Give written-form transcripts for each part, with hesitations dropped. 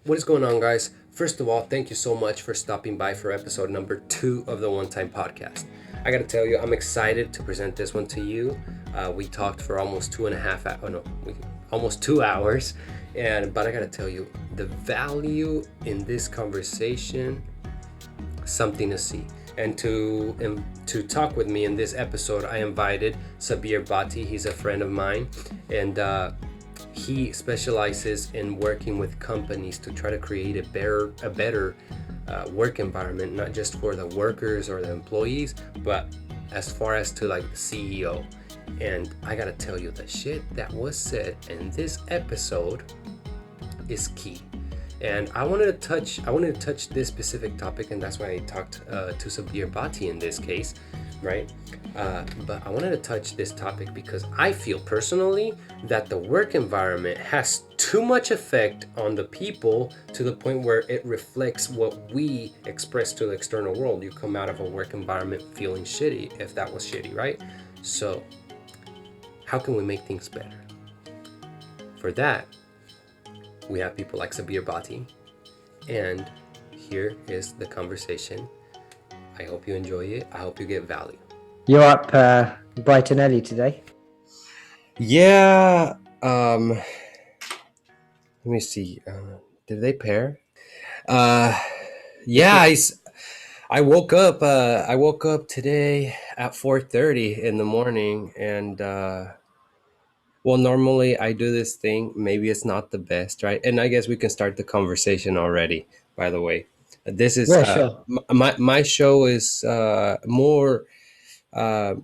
What is going on, guys? First of all, thank you so much for stopping by for episode number 2 of the OneTime Podcast. I gotta tell you, I'm excited to present this one to you. We talked for almost 2.5 hours, almost 2 hours, but I gotta tell you, the value in this conversation, something to see. And to talk with me in this episode, I invited Sabir Bhatti. He's a friend of mine, and he specializes in working with companies to try to create a better work environment, not just for the workers or the employees, but as far as to like the CEO. And I gotta tell you, the shit that was said in this episode is key. And I wanted to touch this specific topic, and that's why I talked to Sabir Bhatti in this case, right? But I wanted to touch this topic because I feel personally that the work environment has too much effect on the people to the point where it reflects what we express to the external world. You come out of a work environment feeling shitty, if that was shitty, right? So how can we make things better? For that, we have people like Sabir Bhatti, and here is the conversation. I hope you enjoy it. I hope you get value. You're up bright and early today. Yeah. Let me see. Did they pair? Yeah. I woke up. I woke up today at 4:30 in the morning, and well, normally I do this thing. Maybe it's not the best, right? And I guess we can start the conversation already. By the way, this is Yeah, sure. my show is more. Uh,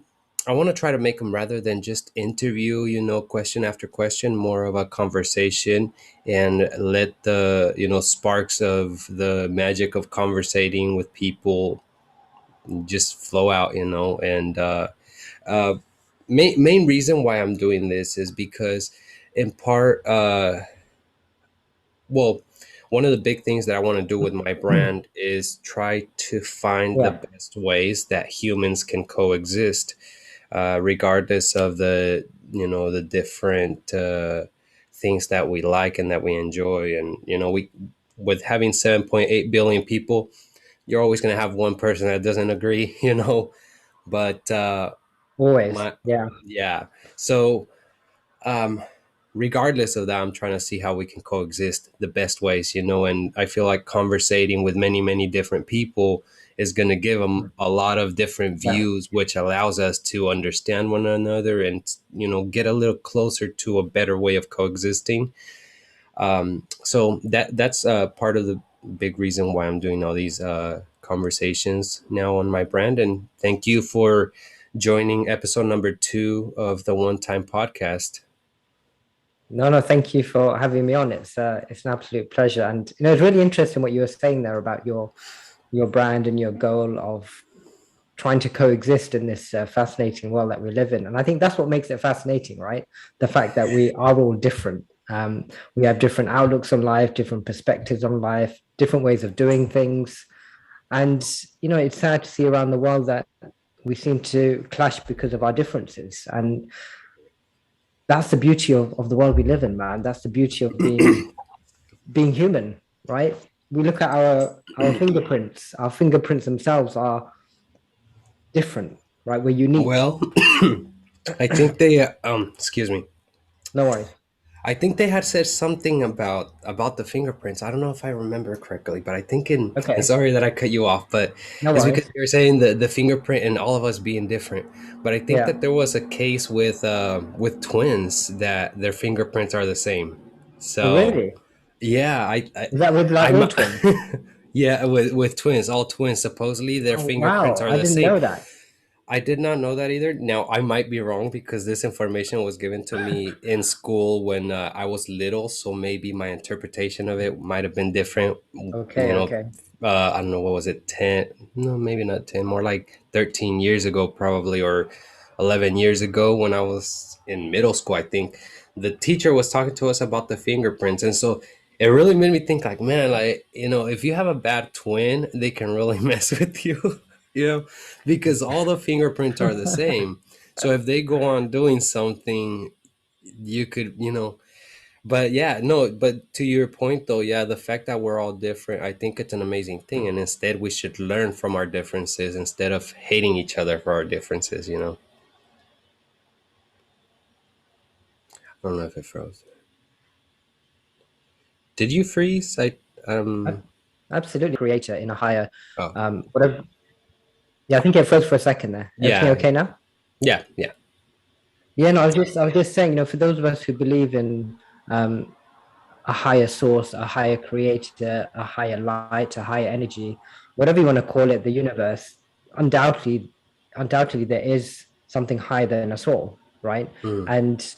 I want to try to make them, rather than just interview, question after question, more of a conversation, and let the sparks of the magic of conversating with people just flow out, and uh, main reason why I'm doing this is because, in part, well, one of the big things that I want to do with my brand is try to find the Yeah, best ways that humans can coexist, regardless of the different things that we like and that we enjoy. And we, with having 7.8 billion people, you're always going to have one person that doesn't agree. But always. my Yeah, yeah. So um regardless of that, I'm trying to see how we can coexist the best ways, and I feel like conversating with many different people is going to give them a lot of different yeah. views, which allows us to understand one another and get a little closer to a better way of coexisting. So that's part of the big reason why I'm doing all these conversations now on my brand. And thank you for joining episode number 2 of the One Time Podcast. No, thank you for having me on. It's an absolute pleasure. And it's really interesting what you were saying there about your brand and your goal of trying to coexist in this fascinating world that we live in. And I think that's what makes it fascinating, right? The fact that we are all different. We have different outlooks on life, different perspectives on life, different ways of doing things. And it's sad to see around the world that we seem to clash because of our differences. And that's the beauty of the world we live in, man. That's the beauty of being human, right? We look at our fingerprints. Our fingerprints themselves are different, right? We're unique. Well, I think they excuse me. No worries. I think they had said something about the fingerprints. I don't know if I remember correctly, but I think and Okay. sorry that I cut you off, but No it's because worries. you were saying the fingerprint and all of us being different. But I think Yeah. that there was a case with twins that their fingerprints are the same. Oh, So really? yeah, I Is that with like I'm all twins? yeah, with twins, all twins, supposedly their Oh, fingerprints wow. are I the didn't same. know that. I did not know that either. Now, I might be wrong because this information was given to me in school when I was little, so maybe my interpretation of it might have been different. Okay. Okay. I don't know, what was it, 10? No, maybe not 10, more like 13 years ago, probably, or 11 years ago when I was in middle school, I think. The teacher was talking to us about the fingerprints. And so it really made me think, like, man, like, if you have a bad twin, they can really mess with you. you know, because all the fingerprints are the same. So if they go on doing something, you could, But yeah, no, but to your point though, yeah, the fact that we're all different, I think it's an amazing thing. And instead, we should learn from our differences instead of hating each other for our differences, you know? I don't know if it froze. Did you freeze? Ab- Absolutely, creator in a higher, Oh, whatever. Yeah, I think it froze for a second there. Everything yeah, okay now? yeah, yeah. Yeah, no, I was just saying, for those of us who believe in um, a higher source, a higher creator, a higher light, a higher energy, whatever you want to call it, the universe, undoubtedly, undoubtedly there is something higher than us all, right? Mm, And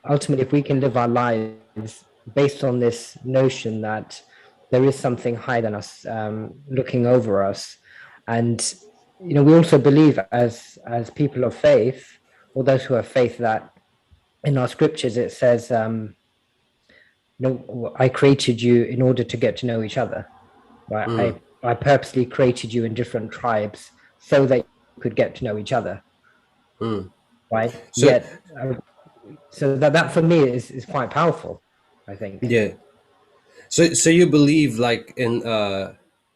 ultimately, if we can live our lives based on this notion that there is something higher than us, looking over us, and we also believe as people of faith, or those who have faith, that in our scriptures it says, I created you in order to get to know each other. Right? mm, I purposely created you in different tribes so that you could get to know each other. mm. Right? So, Yet, so that for me is quite powerful, I think. yeah. So you believe like in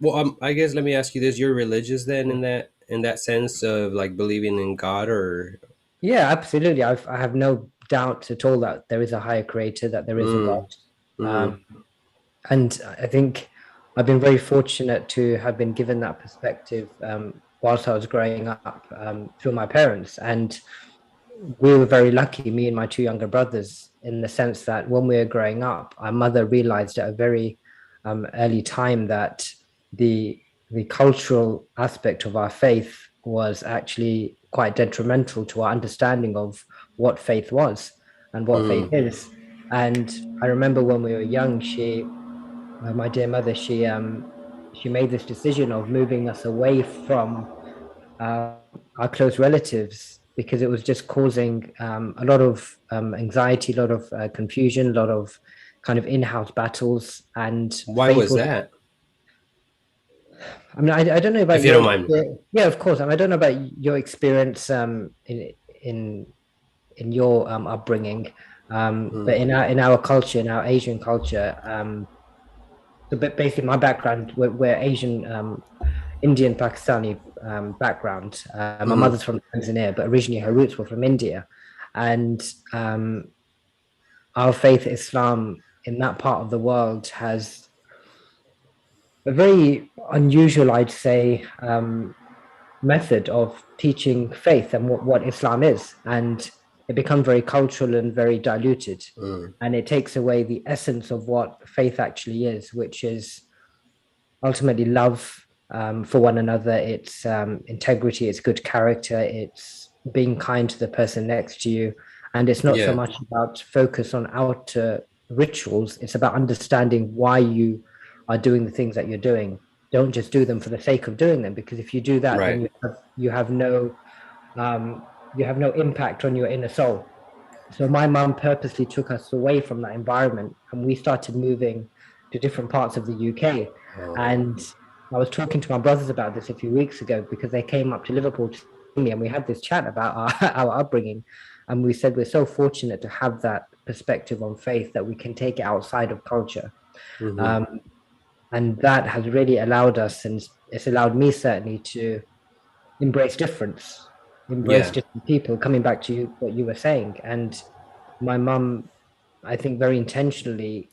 well, I guess let me ask you this: you're religious then in that sense of like believing in God, or Yeah, absolutely. I have no doubt at all that there is a higher creator, that there is a God. mm, mm, Um, and I think I've been very fortunate to have been given that perspective whilst I was growing up through my parents. And we were very lucky, me and my two younger brothers, in the sense that when we were growing up, our mother realized at a very early time that the the cultural aspect of our faith was actually quite detrimental to our understanding of what faith was and what faith mm. is. And I remember when we were young, my dear mother, she made this decision of moving us away from uh, our close relatives because it was just causing a lot of anxiety, a lot of confusion, a lot of kind of in-house battles, and Why faith was was. that? I mean, I don't know about If you your don't mind. experience. Yeah, of course. I don't know about your experience in in your upbringing, but Mm, in our culture, in our Asian culture, so basically my background, we're Asian, Indian Pakistani background. My mm, mother's from Tanzania, but originally her roots were from India, and um, our faith, Islam, in that part of the world has a very unusual, I'd say, method of teaching faith and what Islam is, and it becomes very cultural and very diluted, mm. and it takes away the essence of what faith actually is, which is ultimately love for one another. It's integrity, it's good character, it's being kind to the person next to you. And it's not so Yeah, much about focus on outer rituals, it's about understanding why you are doing the things that you're doing. Don't just do them for the sake of doing them, because if you do that, then right. you have no impact on your inner soul. So my mum purposely took us away from that environment, and we started moving to different parts of the UK. Oh, And I was talking to my brothers about this a few weeks ago because they came up to Liverpool to see me, and we had this chat about our upbringing. And we said we're so fortunate to have that perspective on faith that we can take it outside of culture. mm-hmm. Um, and that has really allowed us, and it's allowed me certainly, to embrace difference, embrace Yeah, different people, coming back to what you were saying. And my mum, I think, very intentionally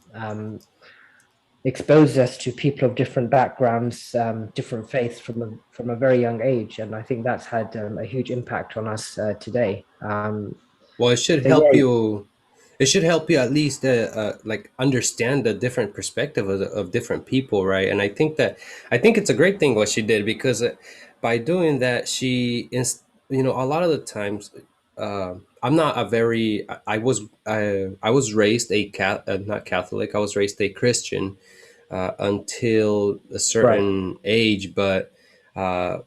exposed us to people of different backgrounds, different faiths from a very young age, and I think that's had a huge impact on us today. well, it should So help yeah, you. It should help you at least like understand the different perspective of different people, right? And I think it's a great thing what she did, because by doing that, you know, a lot of the times, I'm not a very I was raised not Catholic. I was raised a Christian until a right, certain age. But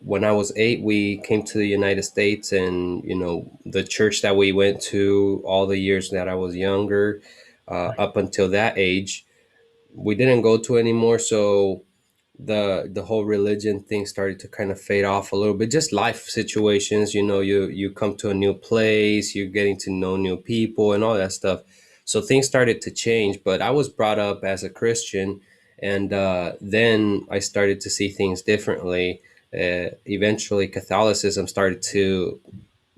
when I was 8, we came to the United States, and you know, the church that we went to all the years that I was younger, up until that age, we didn't go to anymore. So the whole religion thing started to kind of fade off a little bit. Just life situations, you know, you come to a new place, you're getting to know new people and all that stuff. So things started to change, but I was brought up as a Christian, and then I started to see things differently. Eventually, Catholicism started to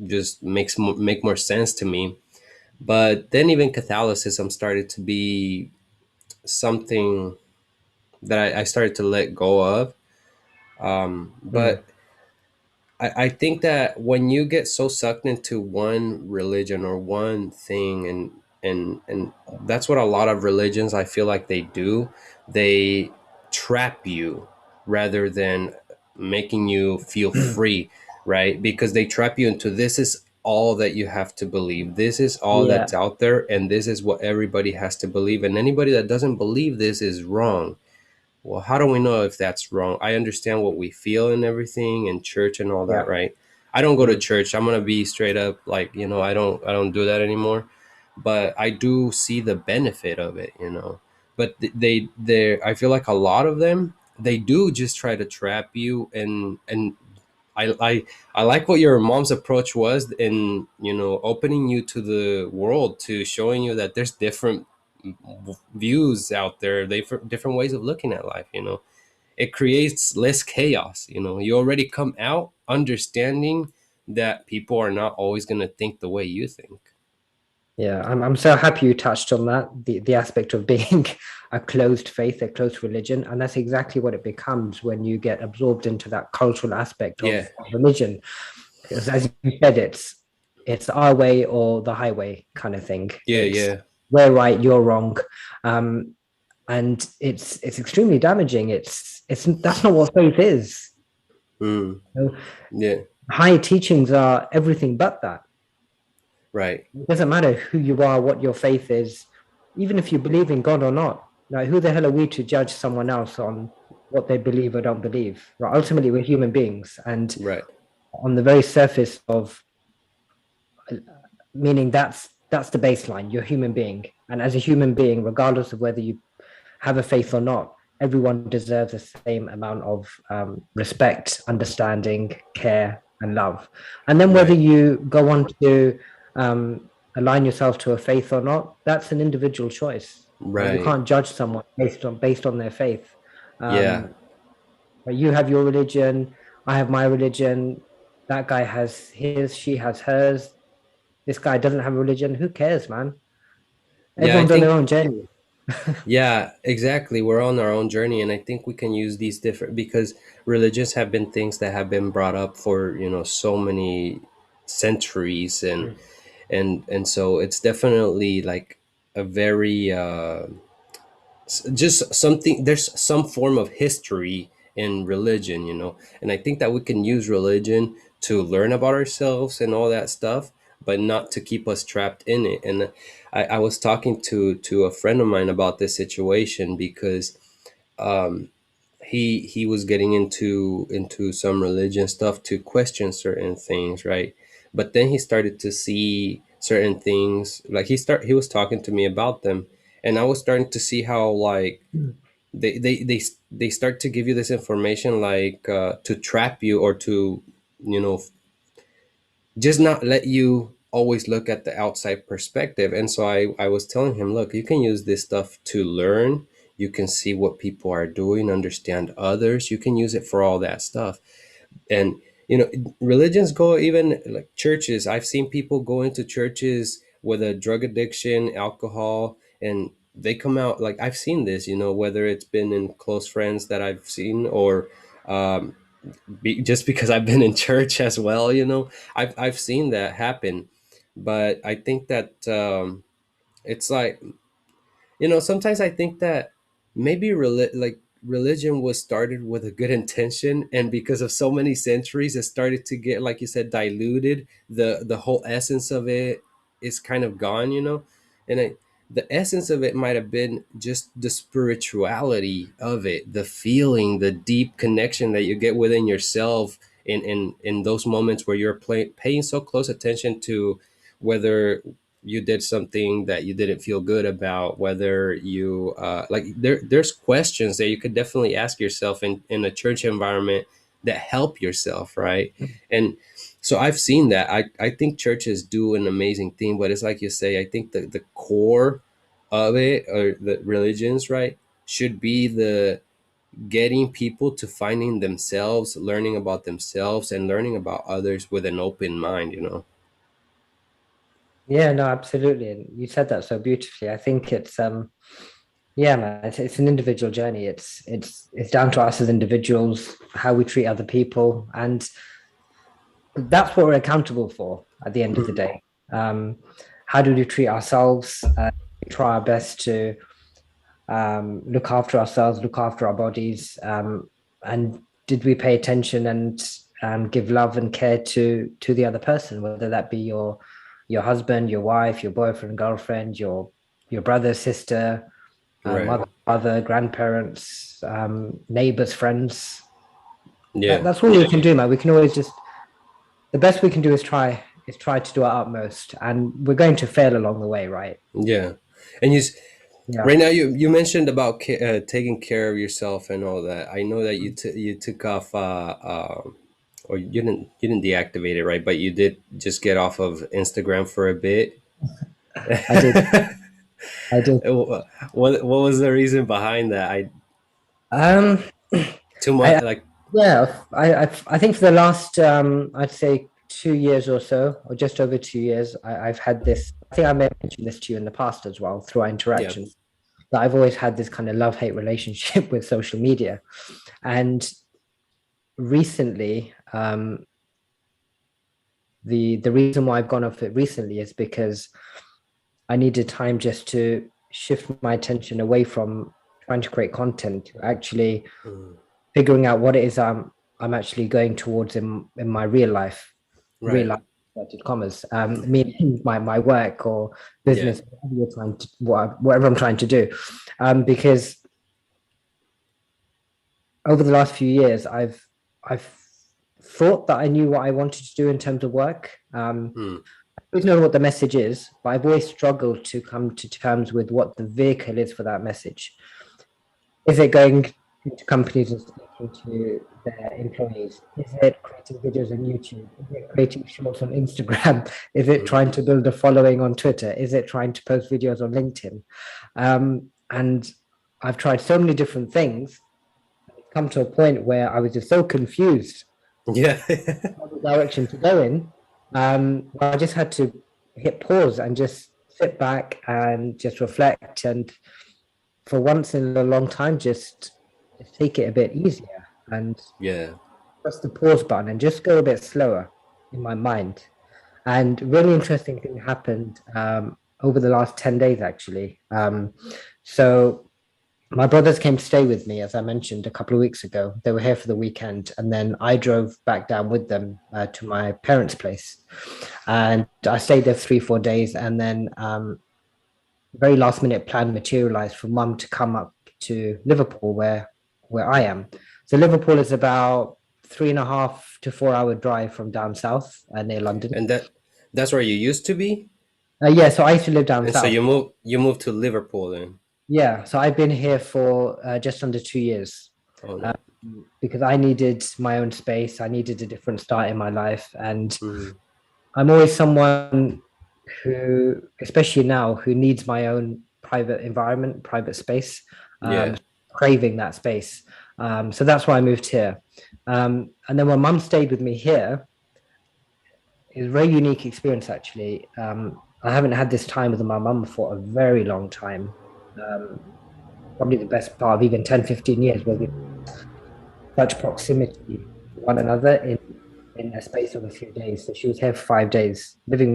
just make more sense to me. But then even Catholicism started to be something that I started to let go of. Mm. But I think that when you get so sucked into one religion or one thing, and that's what a lot of religions I feel like they do, they trap you rather than making you feel free, right? Because they trap you into, this is all that you have to believe. This is all Yeah, that's out there, and this is what everybody has to believe. And anybody that doesn't believe this is wrong. Well, how do we know if that's wrong? I understand what we feel and everything and church and all that, yeah. right? I don't go to Mm. church. I'm going to be straight up like, I don't do that anymore, but I do see the benefit of it. But I feel like a lot of them, they do just try to trap you, and I like what your mom's approach was in, opening you to the world, to showing you that there's different views out there, they different ways of looking at life. It creates less chaos. You already come out understanding that people are not always going to think the way you think. Yeah, I'm so happy you touched on that, the aspect of being a closed faith, a closed religion, and that's exactly what it becomes when you get absorbed into that cultural aspect Yeah, of religion. Because as you said, it's our way or the highway kind of thing. yeah, It's yeah. we're right, you're wrong, um, and it's extremely damaging. It's that's not what faith is. Mm, You know, yeah, high teachings are everything but that. right. It doesn't matter who you are, what your faith is, even if you believe in God or not. Like, who the hell are we to judge someone else on what they believe or don't believe? Right? Ultimately, we're human beings, and Right. on the very surface of meaning, that's the baseline. You're a human being, and as a human being, regardless of whether you have a faith or not, everyone deserves the same amount of respect, understanding, care, and love. And then whether Right. you go on to align yourself to a faith or not, that's an individual choice. Right? You Right. can't judge someone based on their faith. Yeah. Um, but you have your religion, I have my religion. That guy has his, she has hers. This guy doesn't have a religion. Who cares, man? Yeah, I Everyone's on their think, own journey. yeah, exactly. We're on our own journey, and I think we can use these different, because religions have been things that have been brought up for, so many centuries, and so it's definitely like a very just something, there's some form of history in religion. And I think that we can use religion to learn about ourselves and all that stuff, but not to keep us trapped in it. And I was talking to a friend of mine about this situation, because he was getting into some religion stuff to question certain things, right? But then he started to see certain things, like he was talking to me about them, and I was starting to see how, like, they start to give you this information, like, to trap you, or to, you know just not let you always look at the outside perspective. And so I was telling him, look, you can use this stuff to learn. You can see what people are doing, understand others. You can use it for all that stuff. And religions go, even like churches. I've seen people go into churches with a drug addiction, alcohol, and they come out, like, I've seen this, whether it's been in close friends that I've seen, or um, just because I've been in church as well. I've seen that happen. But I think that it's like, sometimes I think that maybe religion was started with a good intention, and because of so many centuries, it started to get, like you said, diluted. The whole essence of it is kind of gone. And the essence of it might have been just the spirituality of it, the feeling, the deep connection that you get within yourself in those moments where you're paying so close attention to whether you did something that you didn't feel good about, whether you like, there's questions that you could definitely ask yourself in a church environment that help yourself, right? And So I've seen that. I think churches do an amazing thing, but it's like you say, I think the core of it, or the religions, right, should be the getting people to finding themselves, learning about themselves, and learning about others with an open mind, you know. Yeah, no, absolutely. And you said that so beautifully. I think it's yeah, man, it's an individual journey. It's down to us as individuals, how we treat other people, and that's what we're accountable for at the end of the Mm. day. Um, how do we treat ourselves? We try our best to look after ourselves, look after our bodies, and did we pay attention and give love and care to the other person, whether that be your husband, your wife, your boyfriend, girlfriend, your brother, sister, Right. mother, father, grandparents, neighbors, friends. Yeah. That's all we can do, man. We can always just the best we can do is try to do our utmost, and we're going to fail along the way, right? Yeah. And Yeah. right now you mentioned about taking care of yourself and all that. I know that you took off or you didn't deactivate it, right? But you did just get off of Instagram for a bit. I did. I did. What was the reason behind that? I Um, too much I like. yeah, I think for the last I'd say 2 years or so, or just over 2 years, I've had this. I think I may have mentioned this to you in the past as well through our Yeah. interactions. That I've always had this kind of love-hate relationship with social media, and recently, the reason why I've gone off it recently is because I needed time just to shift my attention away from trying to create content to actually Mm. figuring out what it is I'm actually going towards in my real Right. life inverted commas, meaning my work or Yeah. business, whatever you're trying to, whatever I'm trying to do, because over the last few years, I've thought that I knew what I wanted to do in terms of work. Hmm. I always know what the message is, but I've always struggled to come to terms with what the vehicle is for that message. Is it going into companies and speaking to their employees? Is it creating videos on YouTube? Is it creating shorts on Instagram? Is it Mhm. trying to build a following on Twitter? Is it trying to post videos on LinkedIn? And I've tried so many different things. It's come to a point where I was just so confused Yeah. what the direction to go in. I just had to hit pause and just sit back and just reflect and for once in a long time, just take it a bit easier and Yeah. press the pause button and just go a bit slower in my mind. And really interesting thing happened over the last 10 days, actually. So my brothers came to stay with me, as I mentioned a couple of weeks ago. They were here for the weekend, and then I drove back down with them to my parents' place. And I stayed there 3, 4 days, and then very last minute plan materialized for mum to come up to Liverpool where I am. So Liverpool is about 3.5 to 4 hour drive from down south near London. And that's where you used to be? Yeah, so I used to live down And so south. you moved to Liverpool then. Yeah, so I've been here for just under 2 years Oh uh, no. because I needed my own space. I needed a different start in my life, and Mhm. I'm always someone who, especially now, who needs my own private environment, private space, Yeah. craving that space. So that's why I moved here. And then when mum stayed with me here, it was a very unique experience actually. I haven't had this time with my mum for a very long time. Um, Probably the best part of even 10, 15 years where we such proximity to one another in a space of a few days. So she was here for 5 days, living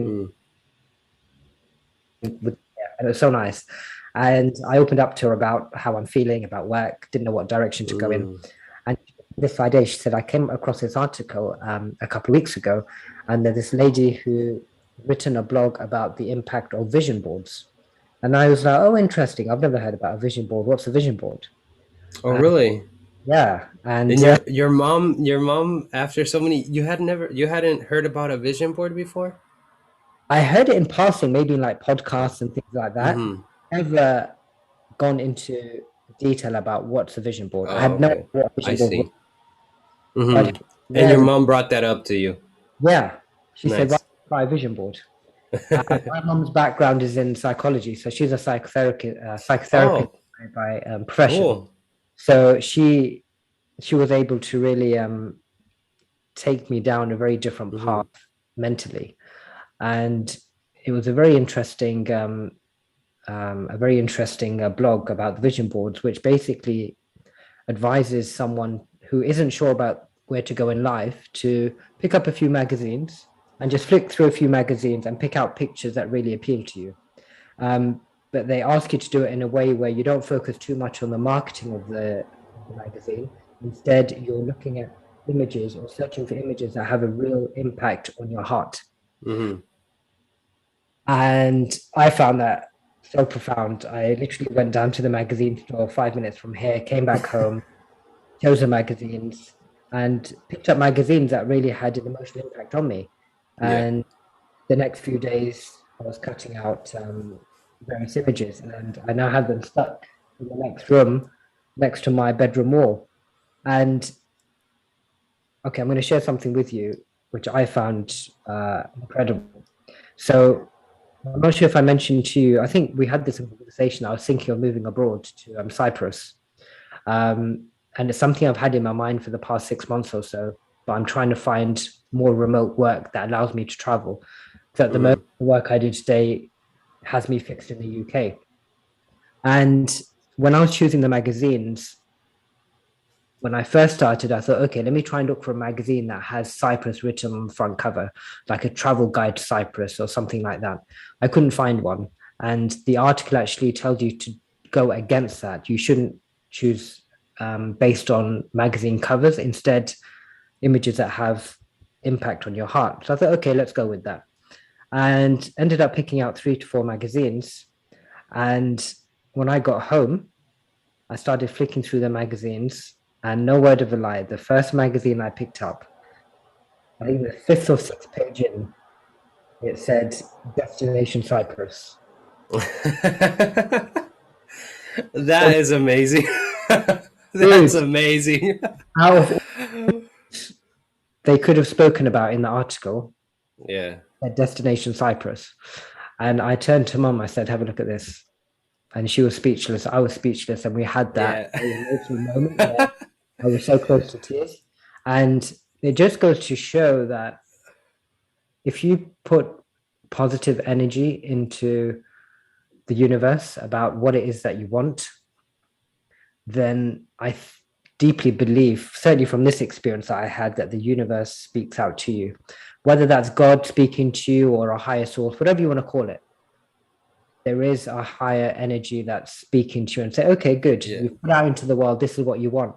Mm. with, yeah, and it was so nice. And I opened up to her about how I'm feeling, about work, didn't know what direction to go in. Mm. And this Friday, she said, I came across this article a couple of weeks ago, and there's this lady who written a blog about the impact of vision boards. And I was like, oh, interesting. I've never heard about a vision board. What's a vision board? Oh really? Yeah. And And your mom after so many you hadn't heard about a vision board before? I heard it in passing, maybe in like podcasts and things like that. Mm-hmm. Never gone into detail about what's a vision board. I Oh, had no idea okay. what a I vision board was. see. But Mm-hmm. And your yeah, mom brought that up to you. yeah. She said, "Why Nice. don't you try a vision board?" My mom's background is in psychology, so she's a psychotherapist Oh, by profession. cool. So she was able to really take me down a very different Hmm. path mentally, and it was a very interesting blog about the vision boards, which basically advises someone who isn't sure about where to go in life to pick up a few magazines and just flick through a few magazines and pick out pictures that really appeal to you. But they ask you to do it in a way where you don't focus too much on the marketing of the magazine. Instead, you're looking at images or searching for images that have a real impact on your heart. Hmm. And I found that so profound. I literally went down to the magazine store 5 minutes from here, came back home, chose the magazines, and picked up magazines that really had an emotional impact on me. Yeah. And the next few days, I was cutting out various images, and I now have them stuck in the next room, next to my bedroom wall. And okay, I'm going to share something with you, which I found incredible. So I'm not sure if I mentioned to you. I think we had this conversation. I was thinking of moving abroad to Cyprus, and it's something I've had in my mind for the past 6 months or so. But I'm trying to find more remote work that allows me to travel. So at the moment, Hmm. the work I do today has me fixed in the UK. And when I was choosing the magazines, when I first started, I thought, okay, let me try and look for a magazine that has Cyprus written on the front cover, like a travel guide to Cyprus or something like that. I couldn't find one. And the article actually tells you to go against that. You shouldn't choose based on magazine covers, instead, images that have impact on your heart. So I thought, okay, let's go with that. And ended up picking out 3 to 4 magazines. And when I got home, I started flicking through the magazines, and no word of a lie, the first magazine I picked up, I think the fifth or sixth page in, it said Destination Cyprus. That is amazing. That's Dude, amazing. out of all they could have spoken about in the article, Yeah. at Destination Cyprus. And I turned to mum, I said, have a look at this. And she was speechless. I was speechless. And we had that Yeah. very emotional moment where I was so close to tears. And it just goes to show that if you put positive energy into the universe about what it is that you want, then deeply believe, certainly from this experience that I had, that the universe speaks out to you, whether that's God speaking to you or a higher source, whatever you want to call it. There is a higher energy that's speaking to you and say, okay, good, Yeah. you put out into the world, this is what you want.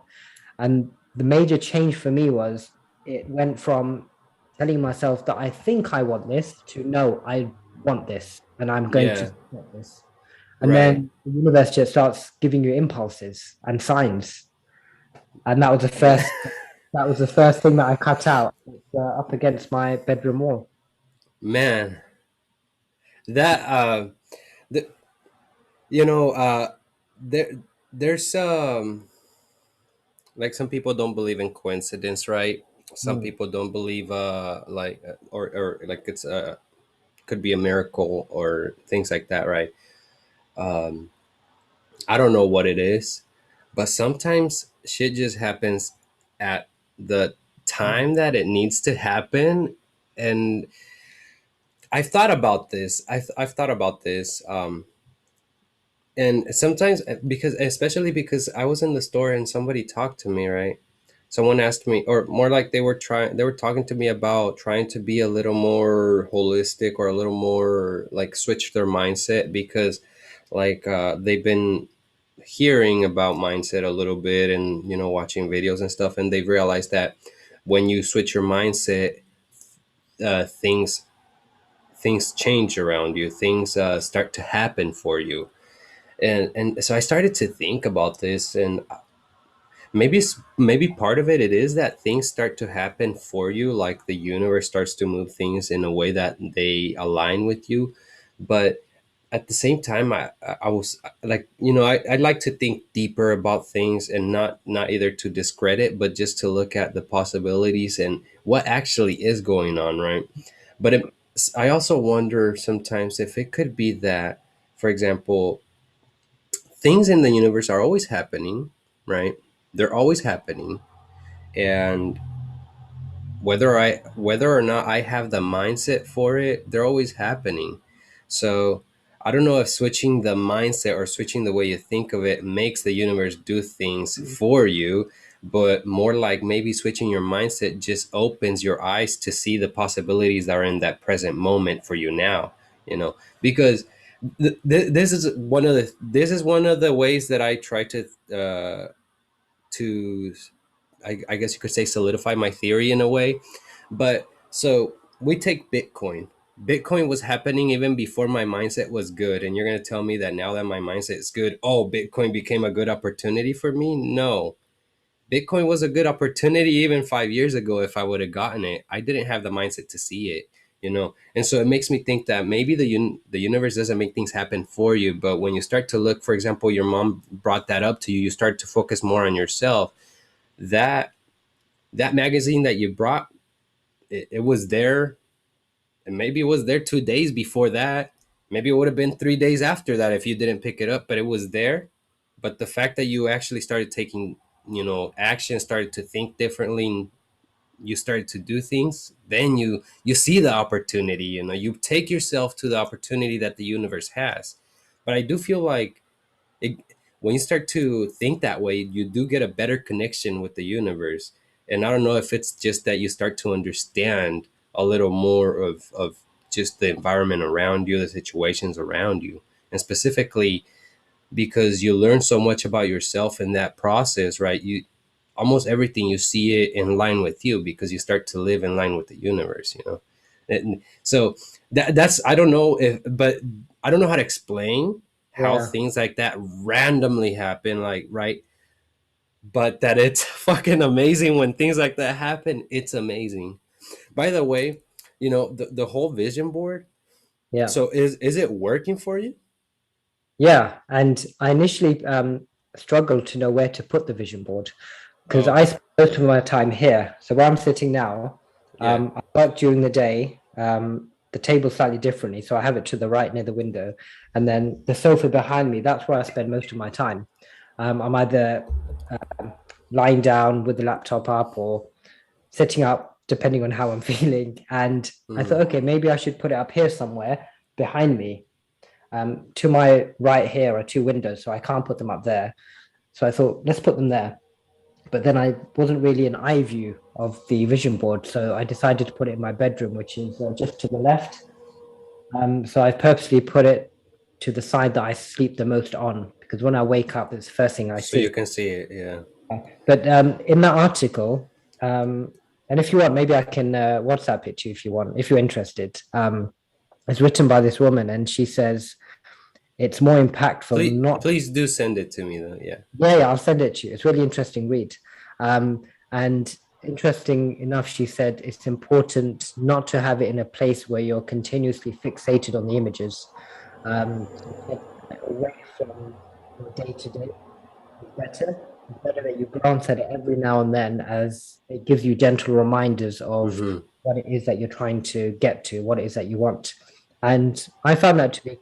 And the major change for me was it went from telling myself that I think I want this to no, I want this and I'm going to Yeah. get this. And Right. then the universe just starts giving you impulses and signs. And That, that was the first thing that I cut out up against my bedroom wall. man, that the, you know, there there's like some people don't believe in coincidence, right? Some Mm, people don't believe like or like it's could be a miracle or things like that, right? Um I don't know what it is, but sometimes shit just happens at the mm, time that it needs to happen. And I've thought about this. I've thought about this. And sometimes because especially because I was in the store and somebody talked to me, right? Someone asked me, or more like they were talking to me about trying to be a little more holistic or a little more like switch their mindset because like they've been hearing about mindset a little bit and watching videos and stuff, and they've realized that when you switch your mindset, uh, things things change around you, things start to happen for you. And so I started to think about this, and maybe part of it is that things start to happen for you, like the universe starts to move things in a way that they align with you. But at the same time, I was like, I'd like to think deeper about things, and not either to discredit but just to look at the possibilities and what actually is going on, right? But I also wonder sometimes if it could be that, for example, things in the universe are always happening, right? They're always happening, and whether or not I have the mindset for it, they're always happening. So I don't know if switching the mindset or switching the way you think of it makes the universe do things for you, but more like maybe switching your mindset just opens your eyes to see the possibilities that are in that present moment for you now. Because this is one of the ways that I try to I guess you could say solidify my theory in a way. But so we take Bitcoin. Bitcoin was happening even before my mindset was good. And you're going to tell me that now that my mindset is good, oh, Bitcoin became a good opportunity for me? No. Bitcoin was a good opportunity even 5 years ago if I would have gotten it. I didn't have the mindset to see it. And so it makes me think that maybe the universe doesn't make things happen for you. But when you start to look, for example, your mom brought that up to you, you start to focus more on yourself. That magazine that you brought, it was there, and maybe it was there 2 days before that. Maybe it would have been 3 days after that if you didn't pick it up, but it was there. But the fact that you actually started taking, action, started to think differently, you started to do things, then you see the opportunity. You take yourself to the opportunity that the universe has. But I do feel like it, when you start to think that way, you do get a better connection with the universe. And I don't know if it's just that you start to understand a little more of just the environment around you, the situations around you, and specifically because you learn so much about yourself in that process, right? You almost everything you see it in line with you because you start to live in line with the universe. And so that's I don't know if, but I don't know how to explain how Yeah. things like that randomly happen, like, right? But that it's fucking amazing when things like that happen. It's amazing. By the way, the whole vision board. Yeah. So is it working for you? Yeah. And I initially struggled to know where to put the vision board because Oh, I okay. spend most of my time here. So where I'm sitting now, Yeah. I work during the day. The table's slightly differently, so I have it to the right near the window, and then the sofa behind me. That's where I spend most of my time. I'm either lying down with the laptop up or sitting up, depending on how I'm feeling. And I thought, Hmm. okay, maybe I should put it up here somewhere behind me. To my right here are two windows, so I can't put them up there. So I thought, let's put them there. But then I wasn't really an eye view of the vision board, so I decided to put it in my bedroom, which is just to the left. So I purposely put it to the side that I sleep the most on, because when I wake up, it's the first thing I So you see. can see it, yeah. But in that article, and if you want, maybe I can WhatsApp it to you if you want, if you're interested. It's written by this woman, and she says it's more impactful Please, not. please do send it to me though. Yeah. Yeah, yeah, I'll send it to you. It's really interesting read. And interesting enough, she said it's important not to have it in a place where you're continuously fixated on the images. So get away from your day to day is better. It's better that you glance at it every now and then, as it gives you gentle reminders of Hmm. what it is that you're trying to get to, what it is that you want. And I found that to be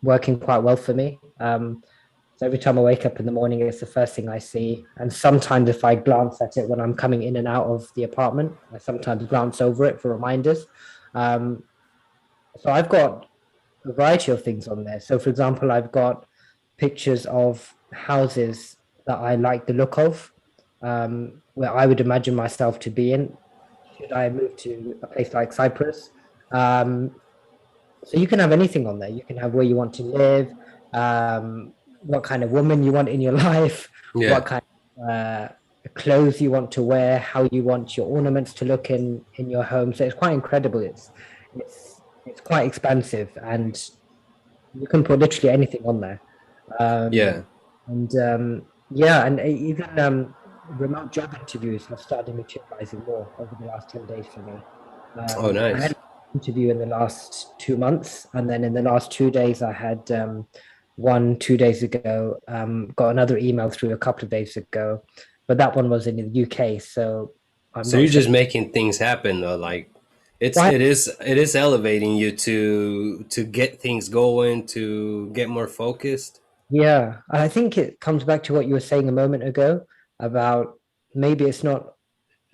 working quite well for me. So every time I wake up in the morning, it's the first thing I see. And sometimes if I glance at it when I'm coming in and out of the apartment, I sometimes glance over it for reminders. Um, so I've got a variety of things on there. So for example, I've got pictures of houses that I like the look of, where I would imagine myself to be in should I move to a place like Cyprus. Um, so you can have anything on there. You can have where you want to live, what kind of woman you want in your life, Yeah. what kind of clothes you want to wear, how you want your ornaments to look in your home. So it's quite incredible. It's quite expansive, and you can put literally anything on there. Yeah. And yeah, and even remote job interviews have started materializing more over the last 10 days for me. Oh, I had nice. an interview in the last 2 months, and then in the last 2 days, I had one 2 days ago, got another email through a couple of days ago, but that one was in the UK, so I'm So not you're sure. just making things happen though, like Why? It is elevating you to get things going, to get more focused. Yeah, I think it comes back to what you were saying a moment ago about maybe it's not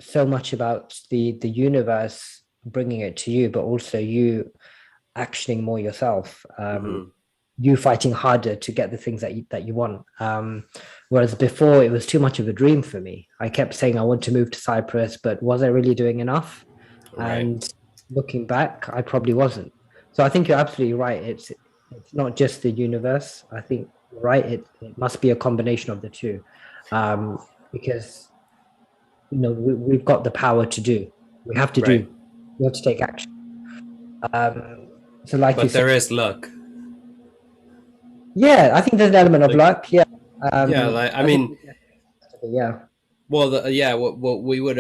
so much about the universe bringing it to you, but also you actioning more yourself, Hmm. you fighting harder to get the things that you want. Whereas before, it was too much of a dream for me. I kept saying I want to move to Cyprus, but was I really doing enough? Right. And looking back, I probably wasn't. So I think you're absolutely right. It's not just the universe. I think you're right. It must be a combination of the two, because we've got the power to do. We have to Right. do. We have to take action. Um, so, like you But said, there is luck. yeah, I think there's an element of Like, luck. Yeah, yeah, like I I think mean, yeah, well, yeah, what we would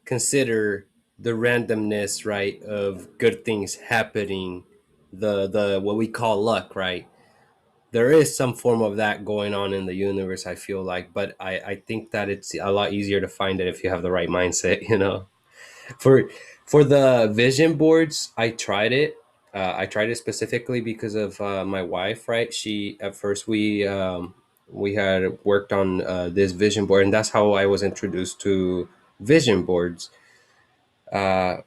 consider the randomness, right, of good things happening, the what we call luck, right? There is some form of that going on in the universe, I feel like, but I think that it's a lot easier to find it if you have the right mindset, you know. For for the vision boards, I tried it. I tried it specifically because of my wife. Right, she at first we had worked on this vision board, and that's how I was introduced to vision boards.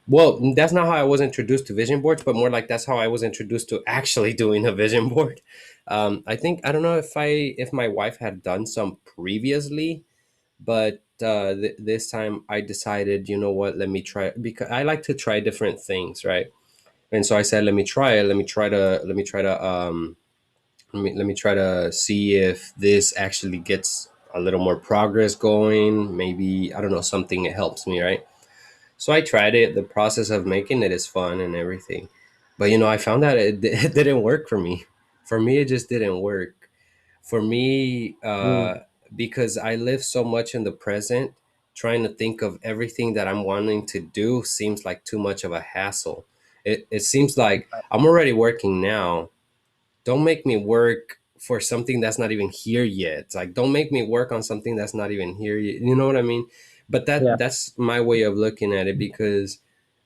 Well, that's not how I was introduced to vision boards, but more like that's how I was introduced to actually doing a vision board. I think I don't know if my wife had done some previously, but this time I decided, you know what, let me try, because I like to try different things, right? And so I said, let me try it. Let me try to see if this actually gets a little more progress going. Maybe, I don't know, something it helps me, right? So I tried it. The process of making it is fun and everything. But I found that it didn't work for me. For me, it just didn't work. For me, mm, because I live so much in the present, trying to think of everything that I'm wanting to do seems like too much of a hassle. It seems like I'm already working now. Don't make me work for something that's not even here yet. It's like, don't make me work on something that's not even here yet. You know what I mean? But yeah, that's my way of looking at it, because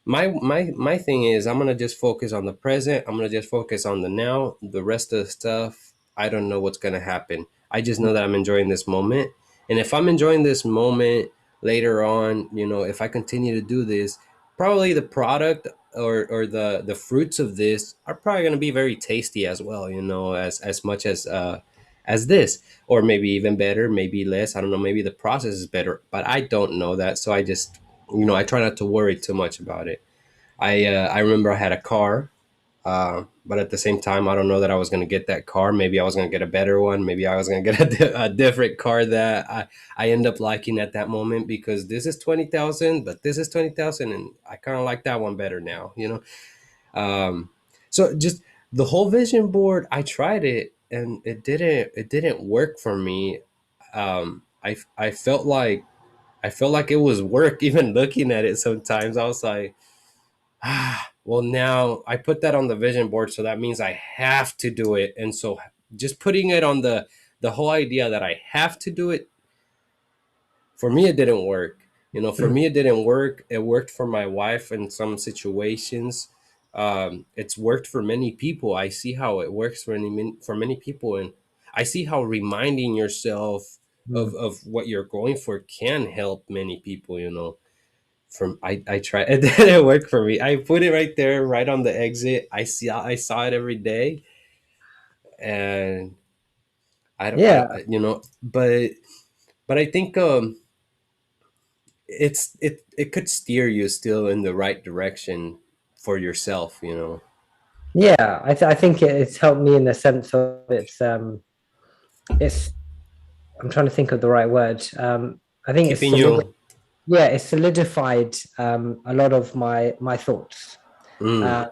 my thing is, I'm gonna just focus on the present. I'm gonna just focus on the now. The rest of the stuff, I don't know what's gonna happen. I just know that I'm enjoying this moment, and if I'm enjoying this moment later on, if I continue to do this, probably the product or the fruits of this are probably gonna be very tasty as well. As much as this, or maybe even better, maybe less. I don't know. Maybe the process is better, but I don't know that. So I just, I try not to worry too much about it. I remember I had a car, but at the same time, I don't know that I was going to get that car. Maybe I was going to get a better one. Maybe I was going to get a different car that I end up liking at that moment, because this is 20,000, but this is 20,000, and I kind of like that one better now. Um, so just the whole vision board, I tried it and it didn't work for me. I felt like it was work even looking at it sometimes. I was like, well, now I put that on the vision board, so that means I have to do it. And so just putting it on the whole idea that I have to do it, for me it didn't work. For me it didn't work. It worked for my wife in some situations. It's worked for many people. I see how it works for many people, and I see how reminding yourself mm, of what you're going for can help many people. From I try It didn't work for me. I put it right there, right on the exit. I saw it every day, and I yeah, don't, but I think it could steer you still in the right direction for yourself. yeah. I think it's helped me in the sense of it's. I'm trying to think of the right word. I think it's Keeping you. yeah, it's solidified a lot of my thoughts. Mm, Uh,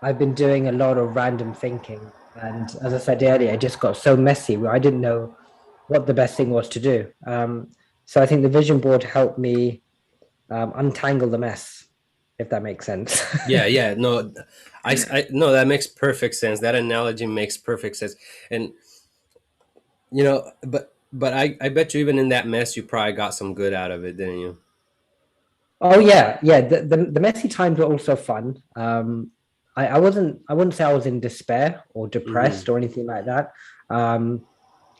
I've been doing a lot of random thinking, and as I said earlier, it just got so messy where I didn't know what the best thing was to do. So I think the vision board helped me untangle the mess, if that makes sense. yeah, yeah, no, I no, that makes perfect sense. That analogy makes perfect sense. And but I bet you, even in that mess, you probably got some good out of it, didn't you? Oh yeah, yeah. The messy times were also fun. I wouldn't say I was in despair or Mm-hmm. depressed or anything like that. Um,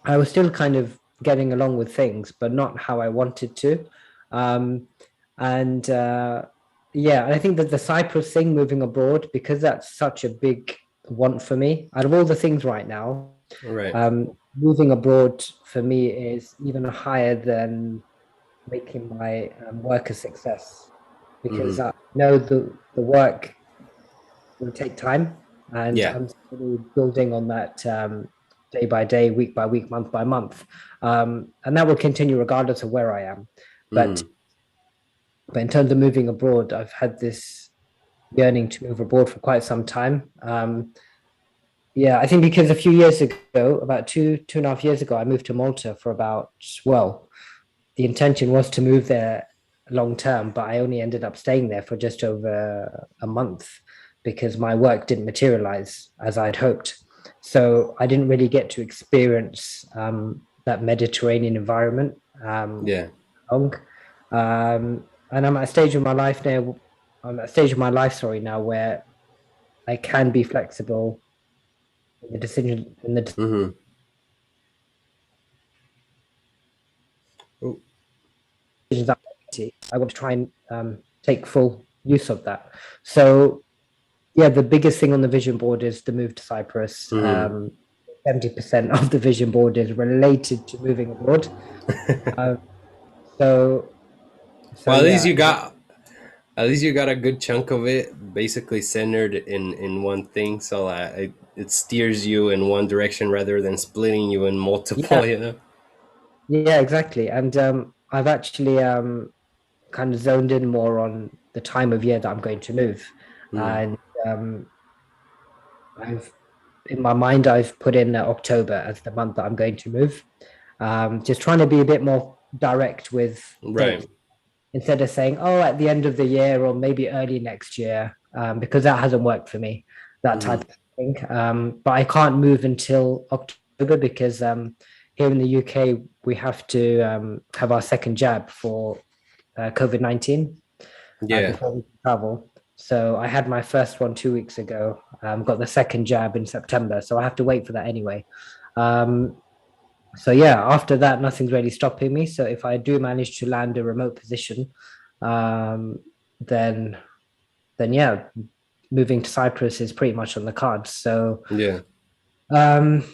I was still kind of getting along with things, but not how I wanted to. Um, and yeah, and I think that the Cyprus thing, moving abroad, because that's such a big want for me. Out of all the things right now, Right. moving abroad for me is even higher than making my work a success, because Mm-hmm. I know the work will take time, and Yeah. I'm really building on that day by day, week by week, month by month, and that will continue regardless of where I am. But Mm-hmm. but in terms of moving abroad, I've had this yearning to move abroad for quite some time. Yeah, I think because a few years ago, about two and a half years ago, I moved to Malta for about, well, the intention was to move there long term, but I only ended up staying there for just over a month because my work didn't materialize as I'd hoped. So I didn't really get to experience that Mediterranean environment Yeah. long. And I'm at a stage of my life now. I'm at a stage of my life, sorry, now where I can be flexible in the Mm-hmm. Oh, decisions that I want to try and take full use of that. So yeah, the biggest thing on the vision board is the move to Cyprus. mm-hmm. 70% of the vision board is related to moving abroad. Um, so, so Well, yeah, at least you got a good chunk of it basically centered in one thing, so it steers you in one direction rather than splitting you in yeah, multiple. You know. yeah, exactly. And I've actually kind of zoned in more on the time of year that I'm going to move, Mm. and um, I've in my mind I've put in October as the month that I'm going to move. Just trying to be a bit more direct with dates Right. instead of saying, oh, at the end of the year or maybe early next year, because that hasn't worked for me, that type Mm. of thing. But I can't move until October because here in the UK, we have to have our second jab for COVID-19 Yeah. before we can travel. So I had my first one 2 weeks ago, got the second jab in September. So I have to wait for that anyway. Um, so yeah, after that, nothing's really stopping me. So if I do manage to land a remote position, um, then then yeah, moving to Cyprus is pretty much on the cards. So Yeah. um,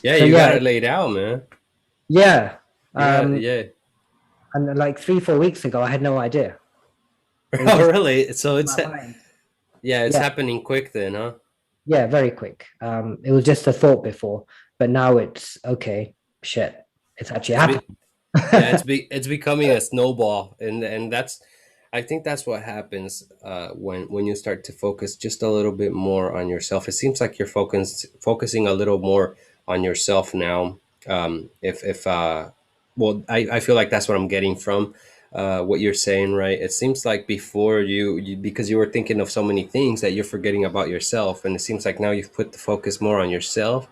Yeah. so You got yeah, it laid out, man. yeah. You got Um, yeah. and like 3 4 weeks ago, I had no idea. It was Oh, just really? So in it's my mind. yeah, it's Yeah, happening quick then, huh? yeah, very quick. It was just a thought before, but now it's okay. Shit, it's actually It's happening. be Yeah, it's becoming a snowball, and that's I think that's what happens when you start to focus just a little bit more on yourself. It seems like you're focusing a little more on yourself now. If well, I feel like that's what I'm getting from what you're saying, right? It seems like before because you were thinking of so many things that you're forgetting about yourself, and it seems like now you've put the focus more on yourself.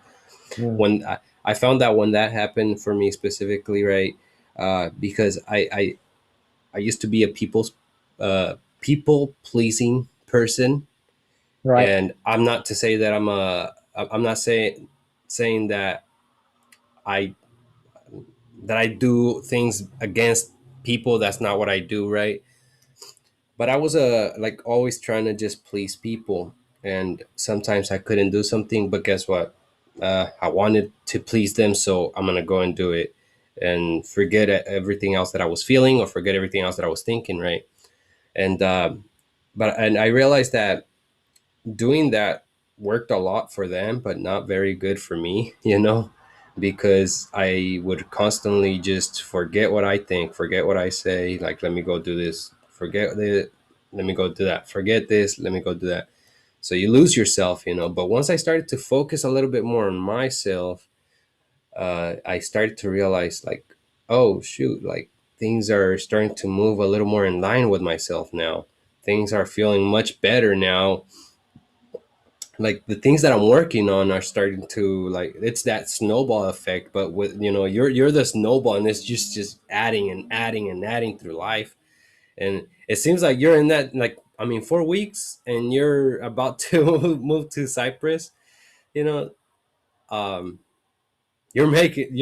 Mm, I found that when that happened for me specifically, right? Because I used to be a people pleasing person, right. and I'm not to say that I'm not saying I that I do things against people. That's not what I do, right? But I was like always trying to just please people, and sometimes I couldn't do something. But guess what? I wanted to please them, so I'm gonna go and do it, and forget everything else that I was feeling, or forget everything else that I was thinking, right? And and I realized that doing that worked a lot for them, but not very good for me, because I would constantly just forget what I think, forget what I say, like, let me go do this, let me go do that, forget this, let me go do that. So you lose yourself, But once I started to focus a little bit more on myself, I started to realize, like, oh, shoot, like things are starting to move a little more in line with myself now. Things are feeling much better now, like the things that I'm working on are starting to, like, it's that snowball effect, but with you're the snowball, and it's just adding and adding and adding through life. And it seems like you're in that, like, I mean, 4 weeks and you're about to move to Cyprus, you know. um you're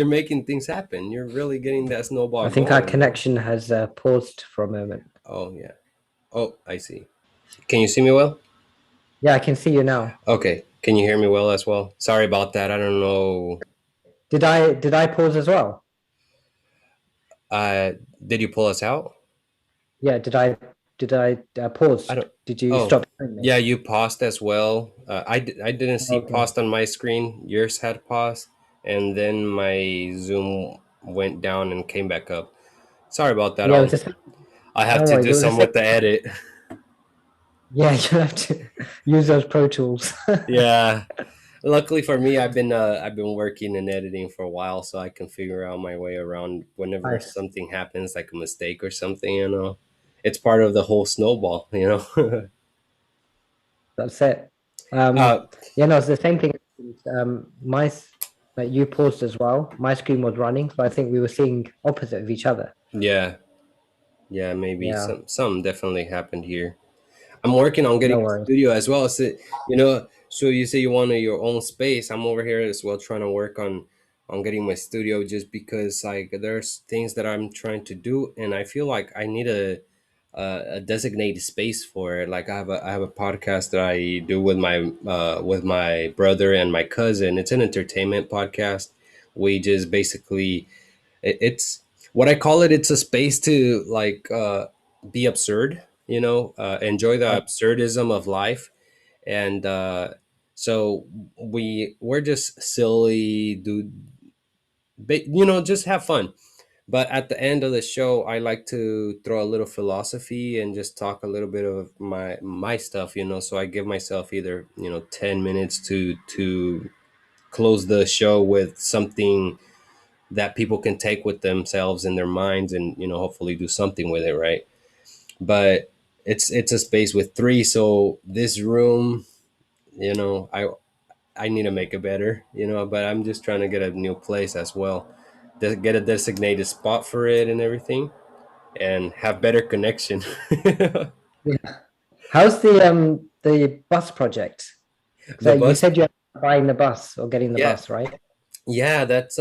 making things happen. You're really getting that snowball I think our going, bro. connection has paused for a moment. Oh yeah. Oh, I see. Can you see me well? Yeah, I can see you now. Okay. Can you hear me well as well? Sorry about that. I don't know. Did I pause as well? Uh, did you pull us out? Yeah, did I pause? I don't. Did you Oh, stop hearing me? yeah. You paused as well. I didn't see Okay. paused on my screen. Yours had paused, and then my Zoom went down and came back up. Sorry about that. Yeah, it was just I have no to worries. do It was the some same. with the edit. Yeah, you have to use those Pro Tools. Yeah. Luckily for me, I've been working and editing for a while, so I can figure out my way around whenever Nice. something happens, like a mistake or something. It's part of the whole snowball. That's it. uh, Yeah, no, it's the same thing. Like you paused as well. My screen was running, so I think we were seeing opposite of each other. yeah, yeah, maybe Yeah, some definitely happened here. I'm working on getting no a worries. studio as well. So you say you want your own space. I'm over here as well trying to work on getting my studio, just because like there's things that I'm trying to do, and I feel like I need a designated space for it. Like I have a podcast that I do with my brother and my cousin. It's an entertainment podcast. We just basically it's what I call it. It's a space to like be absurd, enjoy the Right. absurdism of life. And so we're just silly, do just have fun. But at the end of the show, I like to throw a little philosophy and just talk a little bit of my stuff. So I give myself either 10 minutes to close the show with something that people can take with themselves in their minds, and hopefully do something with it, right? But it's a space with three, so this room, I need to make it better, but I'm just trying to get a new place as well, get a designated spot for it and everything, and have better connection. Yeah. How's the bus project? So The you bus. said you're buying the bus or getting the Yeah, bus, right? yeah, that's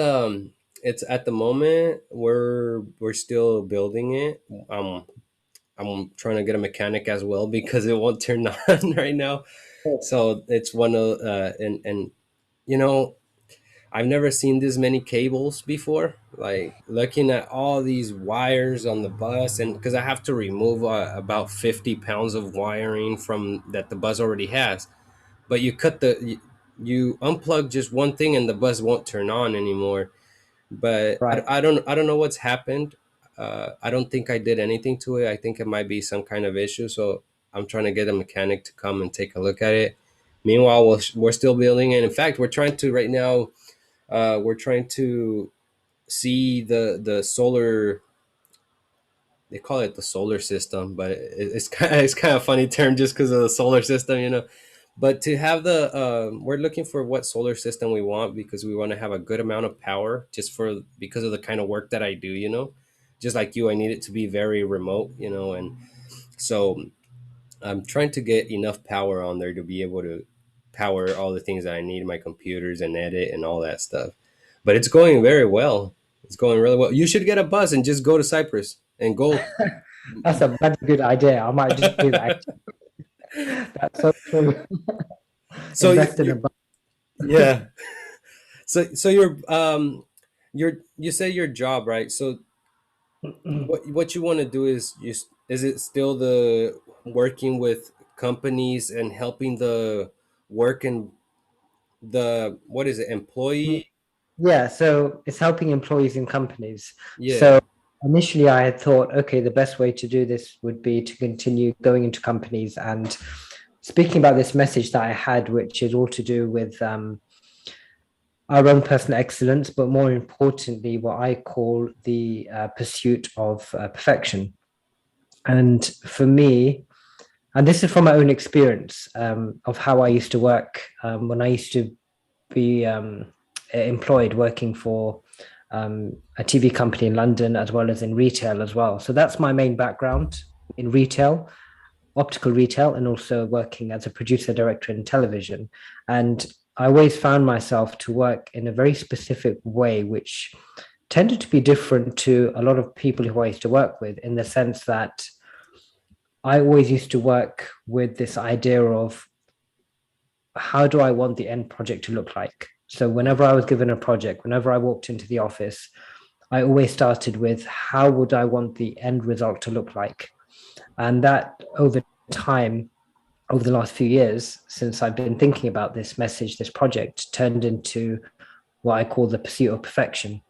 it's at the moment we're still building it. I'm trying to get a mechanic as well because it won't turn on right now. Oh, So it's one of and you know I've never seen this many cables before. Like looking at all these wires on the bus, and because I have to remove about 50 pounds of wiring from that the bus already has. But you unplug just one thing and the bus won't turn on anymore. But right. I don't know what's happened. I don't think I did anything to it. I think it might be some kind of issue. So I'm trying to get a mechanic to come and take a look at it. Meanwhile, we're still building, and in fact, we're trying to right now. We're trying to see the solar. They call it the solar system, but it's kind of a funny term just because of the solar system. But to have we're looking for what solar system we want, because we want to have a good amount of power, just for because of the kind of work that I do. Just like you, I need it to be very remote. And so I'm trying to get enough power on there to be able to power all the things that I need, my computers and edit and all that stuff. But it's going very well. It's going really well. You should get a bus and just go to Cyprus and go. That's a good idea. I might just do that. That's so true. So Invest in a bus. yeah. So you say your job, right? So what you want to do is it still the working with companies and helping the work and the what is it, employee? Yeah, so it's helping employees in companies. Yeah. So initially I had thought, okay, the best way to do this would be to continue going into companies and speaking about this message that I had, which is all to do with our own personal excellence, but more importantly, what I call the pursuit of perfection. And for me, and this is from my own experience of how I used to work when I used to be employed working for a TV company in London as well as in retail as well. So that's my main background. in retail, optical retail, and also working as a producer director in television. And I always found myself to work in a very specific way, which tended to be different to a lot of people who I used to work with, in the sense that I always used to work with this idea of how do I want the end project to look like? So whenever I was given a project, whenever I walked into the office, I always started with how would I want the end result to look like? And that over time, over the last few years, since I've been thinking about this message, this project turned into what I call the pursuit of perfection.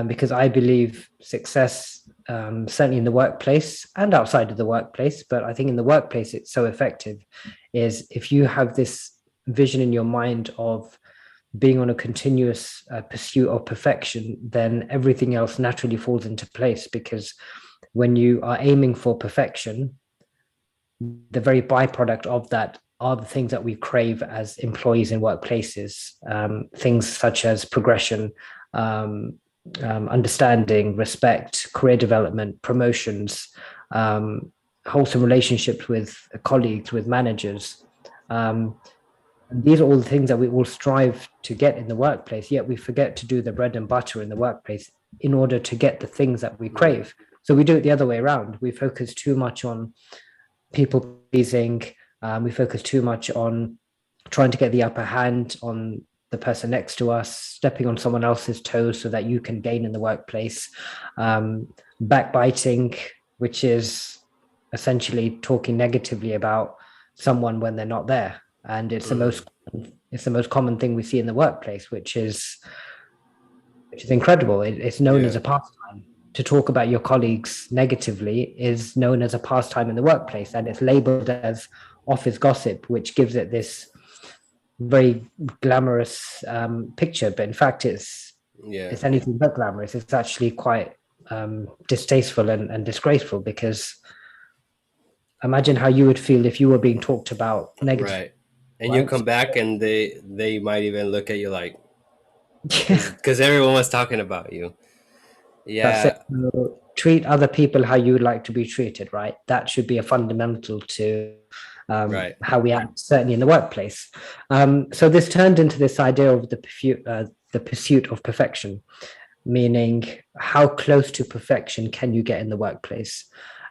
Because I believe success, certainly in the workplace and outside of the workplace, but I think in the workplace it's so effective, is if you have this vision in your mind of being on a continuous pursuit of perfection, then everything else naturally falls into place. Because when you are aiming for perfection, the very byproduct of that are the things that we crave as employees in workplaces, things such as progression, understanding, respect, career development, promotions, wholesome relationships with colleagues, with managers. And these are all the things that we all strive to get in the workplace, yet we forget to do the bread and butter in the workplace in order to get the things that we crave. So we do it the other way around. We focus too much on people pleasing. We focus too much on trying to get the upper hand on the person next to us, stepping on someone else's toes so that you can gain in the workplace. Backbiting, which is essentially talking negatively about someone when they're not there. And it's the most common thing we see in the workplace, which is incredible. It's known as a pastime. To talk about your colleagues negatively is known as a pastime in the workplace, and it's labeled as office gossip, which gives it this very glamorous picture. But in fact, it's anything but glamorous. It's actually quite distasteful and disgraceful, because imagine how you would feel if you were being talked about negatively. Right. And you come back and they might even look at you like, because everyone was talking about you. Yeah. Treat other people how you would like to be treated, right? That should be a fundamental to how we act, certainly in the workplace. So this turned into this idea of the pursuit of perfection, meaning how close to perfection can you get in the workplace?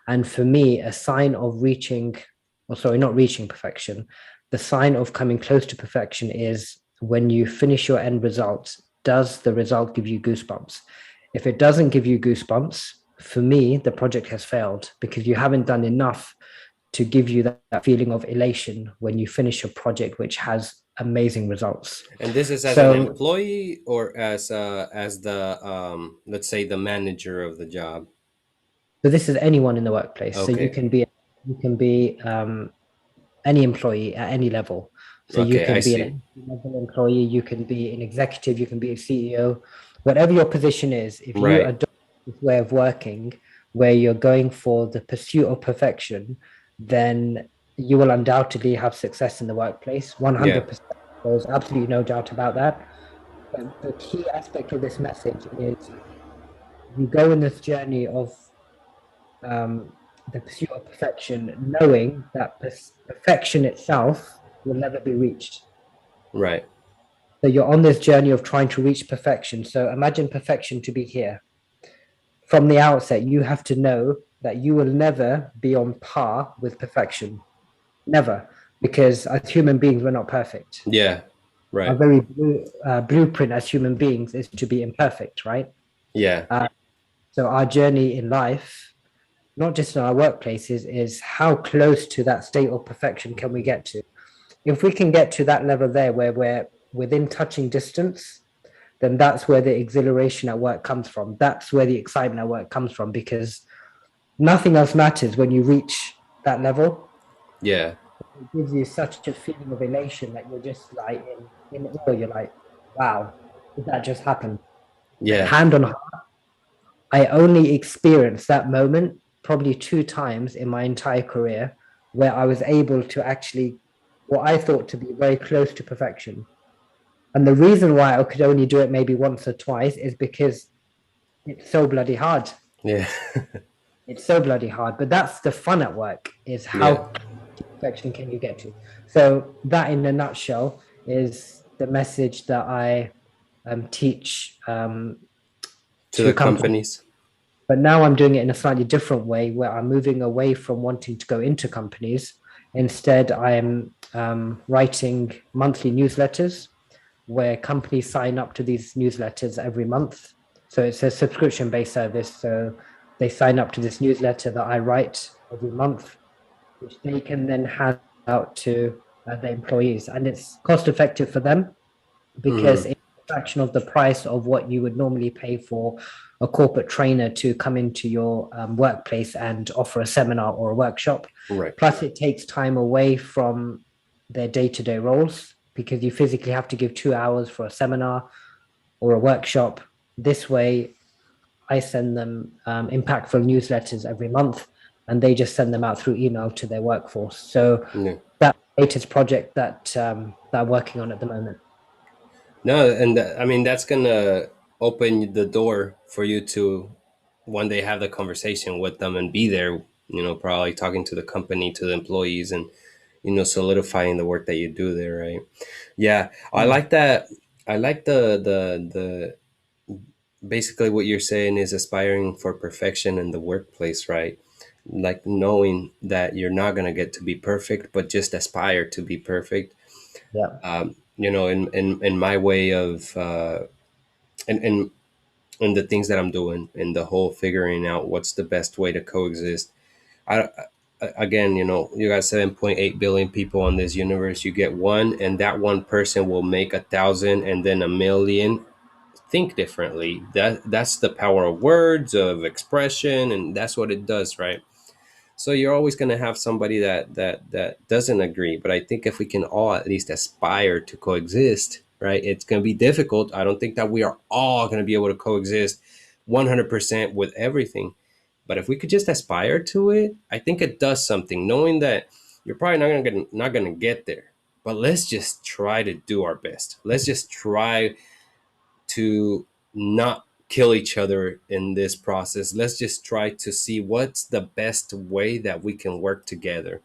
And for me, a sign of not reaching perfection, the sign of coming close to perfection is when you finish your end result, does the result give you goosebumps? If it doesn't give you goosebumps, for me, the project has failed, because you haven't done enough to give you that feeling of elation when you finish a project which has amazing results. And this is as an employee or as the let's say the manager of the job? So this is anyone in the workplace. Okay. So you can be any employee at any level. So you can be an level employee, you can be an executive, you can be a CEO, whatever your position is. If you adopt this way of working where you're going for the pursuit of perfection, then you will undoubtedly have success in the workplace. 100%. There's absolutely no doubt about that. But the key aspect of this message is you go in this journey of the pursuit of perfection, knowing that perfection itself will never be reached. Right. So you're on this journey of trying to reach perfection. So imagine perfection to be here. From the outset, you have to know that you will never be on par with perfection. Never. Because as human beings, we're not perfect. Yeah. Right. Our very blueprint as human beings is to be imperfect, right? Yeah. So our journey in life, not just in our workplaces, is how close to that state of perfection can we get to? If we can get to that level there where we're within touching distance, then that's where the exhilaration at work comes from. That's where the excitement at work comes from, because nothing else matters when you reach that level. Yeah. It gives you such a feeling of elation that you're just like in awe. You're like, wow, did that just happen? Yeah. Hand on heart, I only experienced that moment probably 2 times in my entire career where I was able to actually, what I thought to be very close to perfection. And the reason why I could only do it maybe once or twice is because it's so bloody hard. Yeah. It's so bloody hard, but that's the fun at work, is Yeah. how perfection can you get to. So that in a nutshell is the message that I teach To the to companies. companies. But now I'm doing it in a slightly different way where I'm moving away from wanting to go into companies. Instead, I'm writing monthly newsletters where companies sign up to these newsletters every month. So it's a subscription based service. So they sign up to this newsletter that I write every month, which they can then hand out to the employees. And it's cost effective for them because Mm-hmm. it's a fraction of the price of what you would normally pay for a corporate trainer to come into your workplace and offer a seminar or a workshop. Right. Plus, it takes time away from their day-to-day roles because you physically have to give 2 hours for a seminar or a workshop. This way, I send them impactful newsletters every month, and they just send them out through email to their workforce. So Yeah. that latest project that I'm working on at the moment. No, and I mean that's gonna open the door for you to one day have the conversation with them and be there. Probably talking to the company, to the employees, and solidifying the work that you do there, right? Yeah, I Mm. like that. I like the basically what you're saying is aspiring for perfection in the workplace, right? Like knowing that you're not gonna get to be perfect, but just aspire to be perfect. Yeah. In my way of and the things that I'm doing and the whole figuring out what's the best way to coexist. Again, you got 7.8 billion people on this universe. You get one, and that one person will make 1,000 and then 1,000,000 think differently. That's the power of words, of expression, and that's what it does, right? So you're always going to have somebody that doesn't agree. But I think if we can all at least aspire to coexist, right? It's going to be difficult. I don't think that we are all going to be able to coexist 100% with everything. But if we could just aspire to it, I think it does something. Knowing that you're probably not gonna get there, but let's just try to do our best. Let's just try to not kill each other in this process. Let's just try to see what's the best way that we can work together.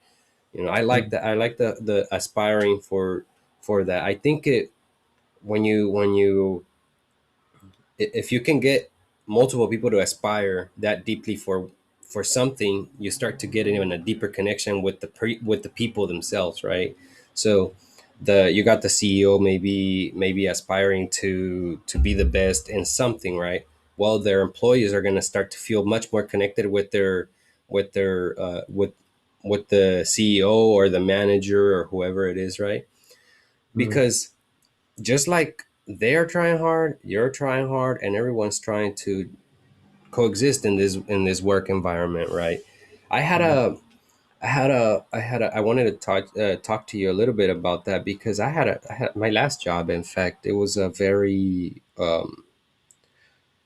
I like Mm. that. I like the aspiring for that. I think it when you if you can get multiple people to aspire that deeply for something, you start to get even a deeper connection with with the people themselves, right? So the you got the CEO maybe aspiring to be the best in something, right? Well, their employees are going to start to feel much more connected with their with the CEO or the manager or whoever it is, right? Mm. Because just like they're trying hard, you're trying hard, and everyone's trying to coexist in this work environment, right? I had Yeah. a I wanted to talk to you a little bit about that because I had my last job. In fact, it was a very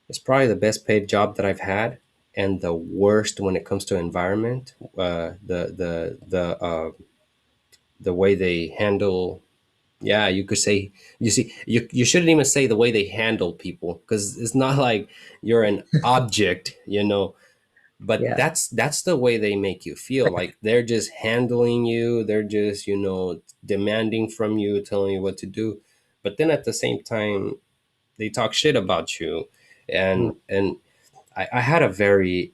it's probably the best paid job that I've had, and the worst when it comes to environment. The way they handle. Yeah, you could say, you see, you shouldn't even say the way they handle people because it's not like you're an object, but Yeah. that's the way they make you feel. Like they're just handling you, they're just, demanding from you, telling you what to do. But then at the same time, they talk shit about you. Mm. And I had a very,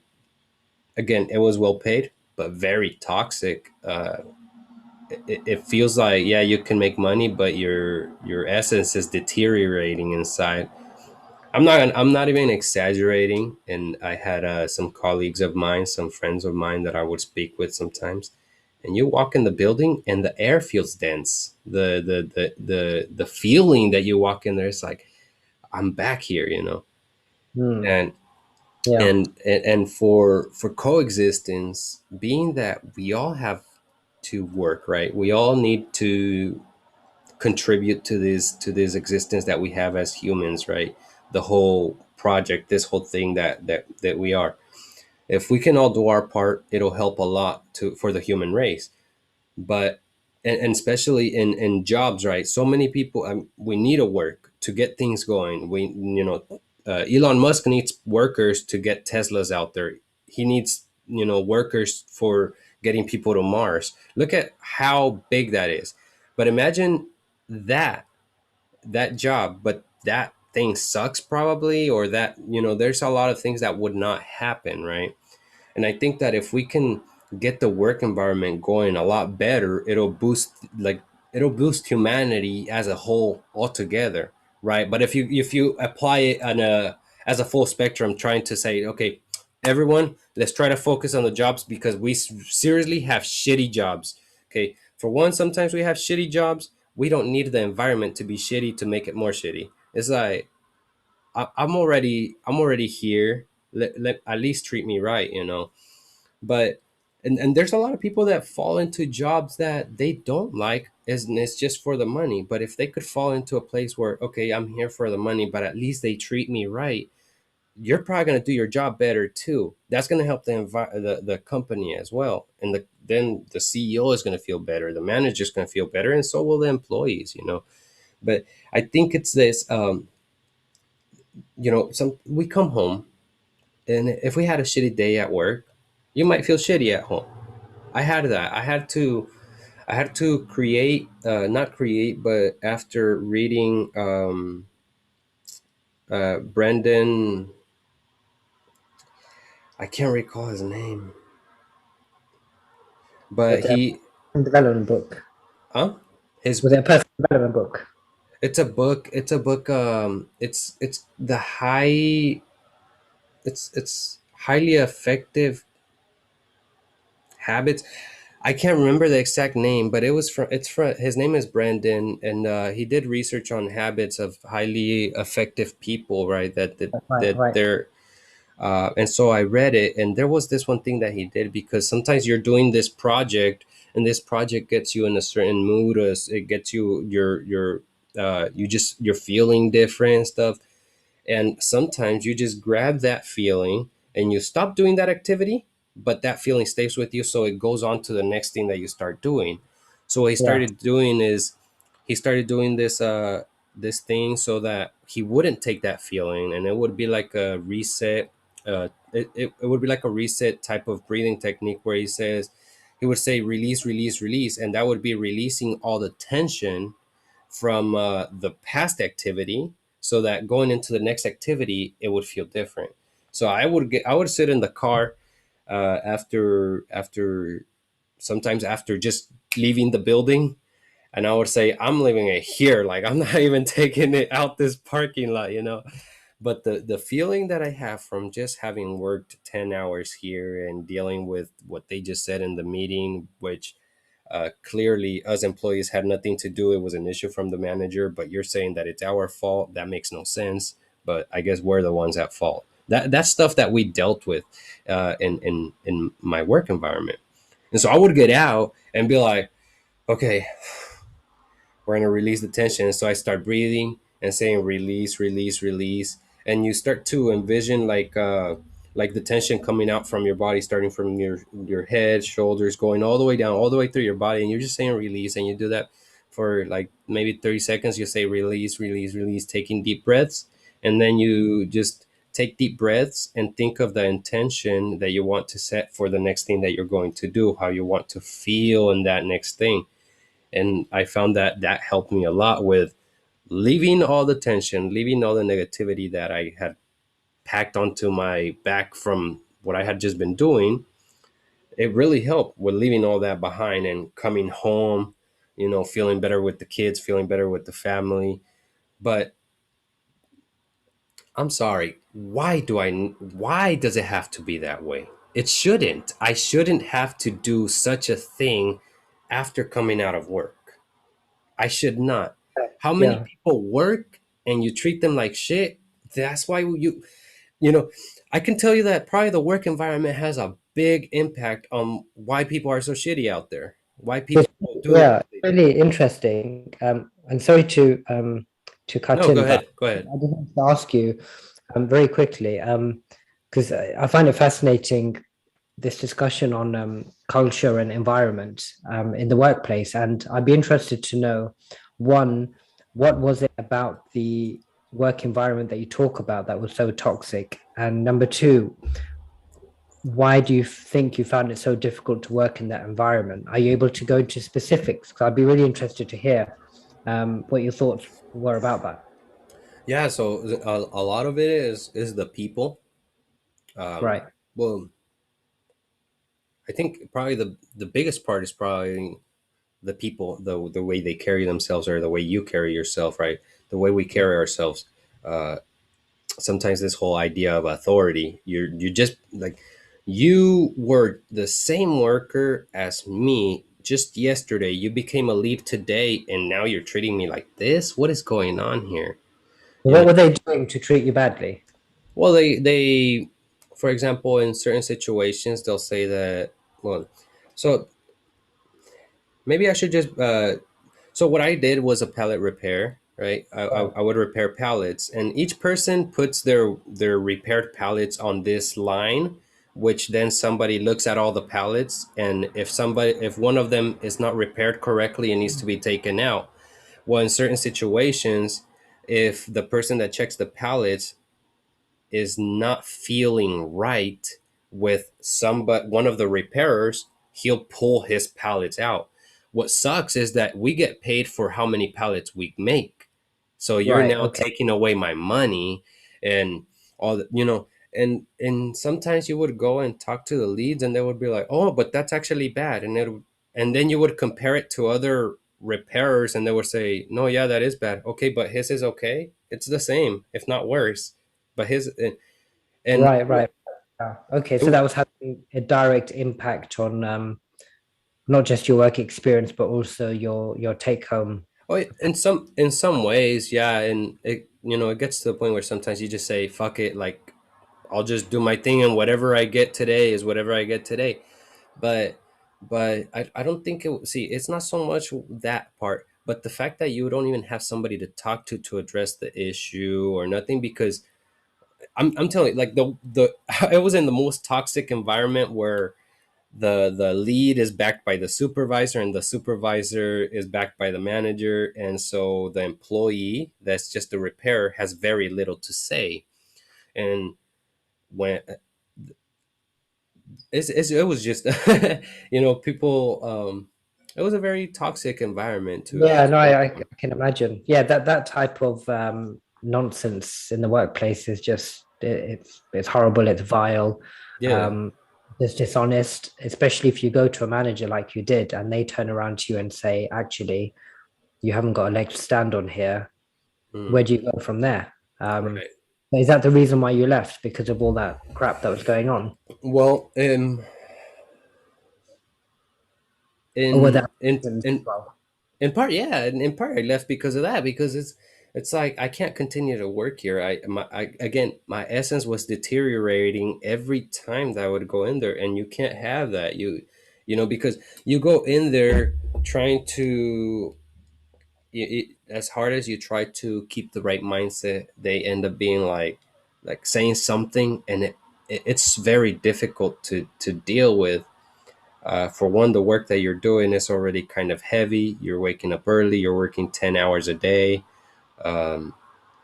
again, it was well paid, but very toxic. It feels like, yeah, you can make money, but your essence is deteriorating inside. I'm not even exaggerating. And I had some colleagues of mine, some friends of mine that I would speak with sometimes, and you walk in the building and the air feels dense. The feeling that you walk in there is like, I'm back here, Mm. and Yeah. and for coexistence, being that we all have to work, right? We all need to contribute to this existence that we have as humans, right? The whole project, this whole thing that we are. If we can all do our part, it'll help a lot to for the human race. But and especially in jobs, right? So many people, we need to work to get things going. Elon Musk needs workers to get Teslas out there. He needs workers for getting people to Mars. Look at how big that is. But imagine that that job, but that thing sucks probably, or that there's a lot of things that would not happen, right? And I think that if we can get the work environment going a lot better, it'll boost humanity as a whole altogether, right? But if you apply it on a as a full spectrum, trying to say, okay, everyone, let's try to focus on the jobs because we seriously have shitty jobs. Okay, for one, sometimes we have shitty jobs. We don't need the environment to be shitty to make it more shitty. It's like I'm already here. Let at least treat me right, but and there's a lot of people that fall into jobs that they don't like, and it's just for the money. But if they could fall into a place where, okay, I'm here for the money, but at least they treat me right, you're probably going to do your job better too. That's going to help the company as well, and then the CEO is going to feel better, the manager's going to feel better, and so will the employees, but I think it's this, some we come home, and if we had a shitty day at work, you might feel shitty at home. I had that. I had to create, not create, but after reading Brendan, I can't recall his name, but But development book. huh? His Was it a personal development book? it's a book. It's the high. It's highly effective habits. I can't remember the exact name, but it's from his name is Brandon, and he did research on habits of highly effective people, right? Right, That right. they're and so I read it, and there was this one thing that he did, because sometimes you're doing this project, and this project gets you in a certain mood, or it gets you're feeling different and stuff. And sometimes you just grab that feeling and you stop doing that activity, but that feeling stays with you. So it goes on to the next thing that you start doing. So what he Yeah, started doing is he started doing this thing so that he wouldn't take that feeling, and it would be like a reset. It would be like a reset type of breathing technique where he would say release, release, release, and that would be releasing all the tension from the past activity, so that going into the next activity it would feel different. So I would sit in the car, after sometimes after just leaving the building, and I would say, I'm leaving it here, like I'm not even taking it out this parking lot. But the feeling that I have from just having worked 10 hours here and dealing with what they just said in the meeting, which clearly us employees had nothing to do, it was an issue from the manager, but you're saying that it's our fault. That makes no sense, but I guess we're the ones at fault. That's stuff that we dealt with in my work environment. And so I would get out and be like, okay, we're gonna release the tension. So I start breathing and saying release, release, release, and you start to envision like the tension coming out from your body, starting from your head, shoulders, going all the way down, all the way through your body, and you're just saying release, and you do that for like maybe 30 seconds. You say release, release, release, taking deep breaths, and then you just take deep breaths and think of the intention that you want to set for the next thing that you're going to do, how you want to feel in that next thing. And I found that that helped me a lot with leaving all the tension, leaving all the negativity that I had packed onto my back from what I had just been doing. It really helped with leaving all that behind and coming home, feeling better with the kids, feeling better with the family. But I'm sorry, why does it have to be that way? It shouldn't. I shouldn't have to do such a thing after coming out of work. I should not. How many yeah. people work and you treat them like shit? That's why you know, I can tell you that probably the work environment has a big impact on why people are so shitty out there. Why It's, people do yeah, what they do. really interesting. And sorry to cut No, go in, but ahead. Go ahead. I just want to ask you very quickly, because I find it fascinating, this discussion on culture and environment in the workplace. And I'd be interested to know, one, what was it about the work environment that you talk about that was so toxic? And number two, why do you think you found it so difficult to work in that environment? Are you able to go into specifics? Because I'd be really interested to hear what your thoughts were about that. Yeah, so a lot of it is the people. Right. Well, I think probably the biggest part is probably the people, the way they carry themselves, or the way you carry yourself, right? The way we carry ourselves. Uh, Sometimes this whole idea of authority, you just like, you were the same worker as me just yesterday. You became a lead today, and now you're treating me like this. What is going on here? You What know. were they doing to treat you badly? Well, they for example, in certain situations, they'll say that, well, so maybe I should just so what I did was a pallet repair, right? Right. I would repair pallets, and each person puts their repaired pallets on this line, which then somebody looks at all the pallets, and if one of them is not repaired correctly and needs to be taken out, well, in certain situations, if the person that checks the pallets is not feeling right with one of the repairers, he'll pull his pallets out. What sucks is that we get paid for how many pallets we make. So you're Right. now Okay. taking away my money, and all the, and sometimes you would go and talk to the leads, and they would be like, "Oh, but that's actually bad." And then you would compare it to other repairers, and they would say, "No, yeah, that is bad." Okay, but his is okay. It's the same, if not worse. But his and Right. Right. Okay. So it, that was having a direct impact on not just your work experience, but also your take home. oh, in some ways, yeah, and it gets to the point where sometimes you just say, "Fuck it," like, I'll just do my thing, and whatever I get today is whatever I get today. But I don't think see, it's not so much that part, but the fact that you don't even have somebody to talk to address the issue or nothing, because I'm telling you, like, the I was in the most toxic environment where the lead is backed by the supervisor, and the supervisor is backed by the manager, and so the employee that's just a repairer has very little to say. And when it was just people, it was a very toxic environment Yeah, to no, work I in. can imagine. Yeah, that type of nonsense in the workplace is just it's horrible. It's vile. Yeah. Um, it's dishonest, especially if you go to a manager like you did, and they turn around to you and say, "Actually, you haven't got a leg to stand on here." Where Mm, do you go from there? right. Is that the reason why you left because of all that crap that was going on, Well, or were in there in reasons as in well? in part, yeah, and in part I left because of that, because it's like I can't continue to work here. Again, my essence was deteriorating every time that I would go in there, and you can't have that. Because you go in there trying to, as hard as you try to keep the right mindset, they end up being like saying something, and it's very difficult to deal with. For one, the work that you're doing is already kind of heavy. You're waking up early. You're working 10 hours a day, um,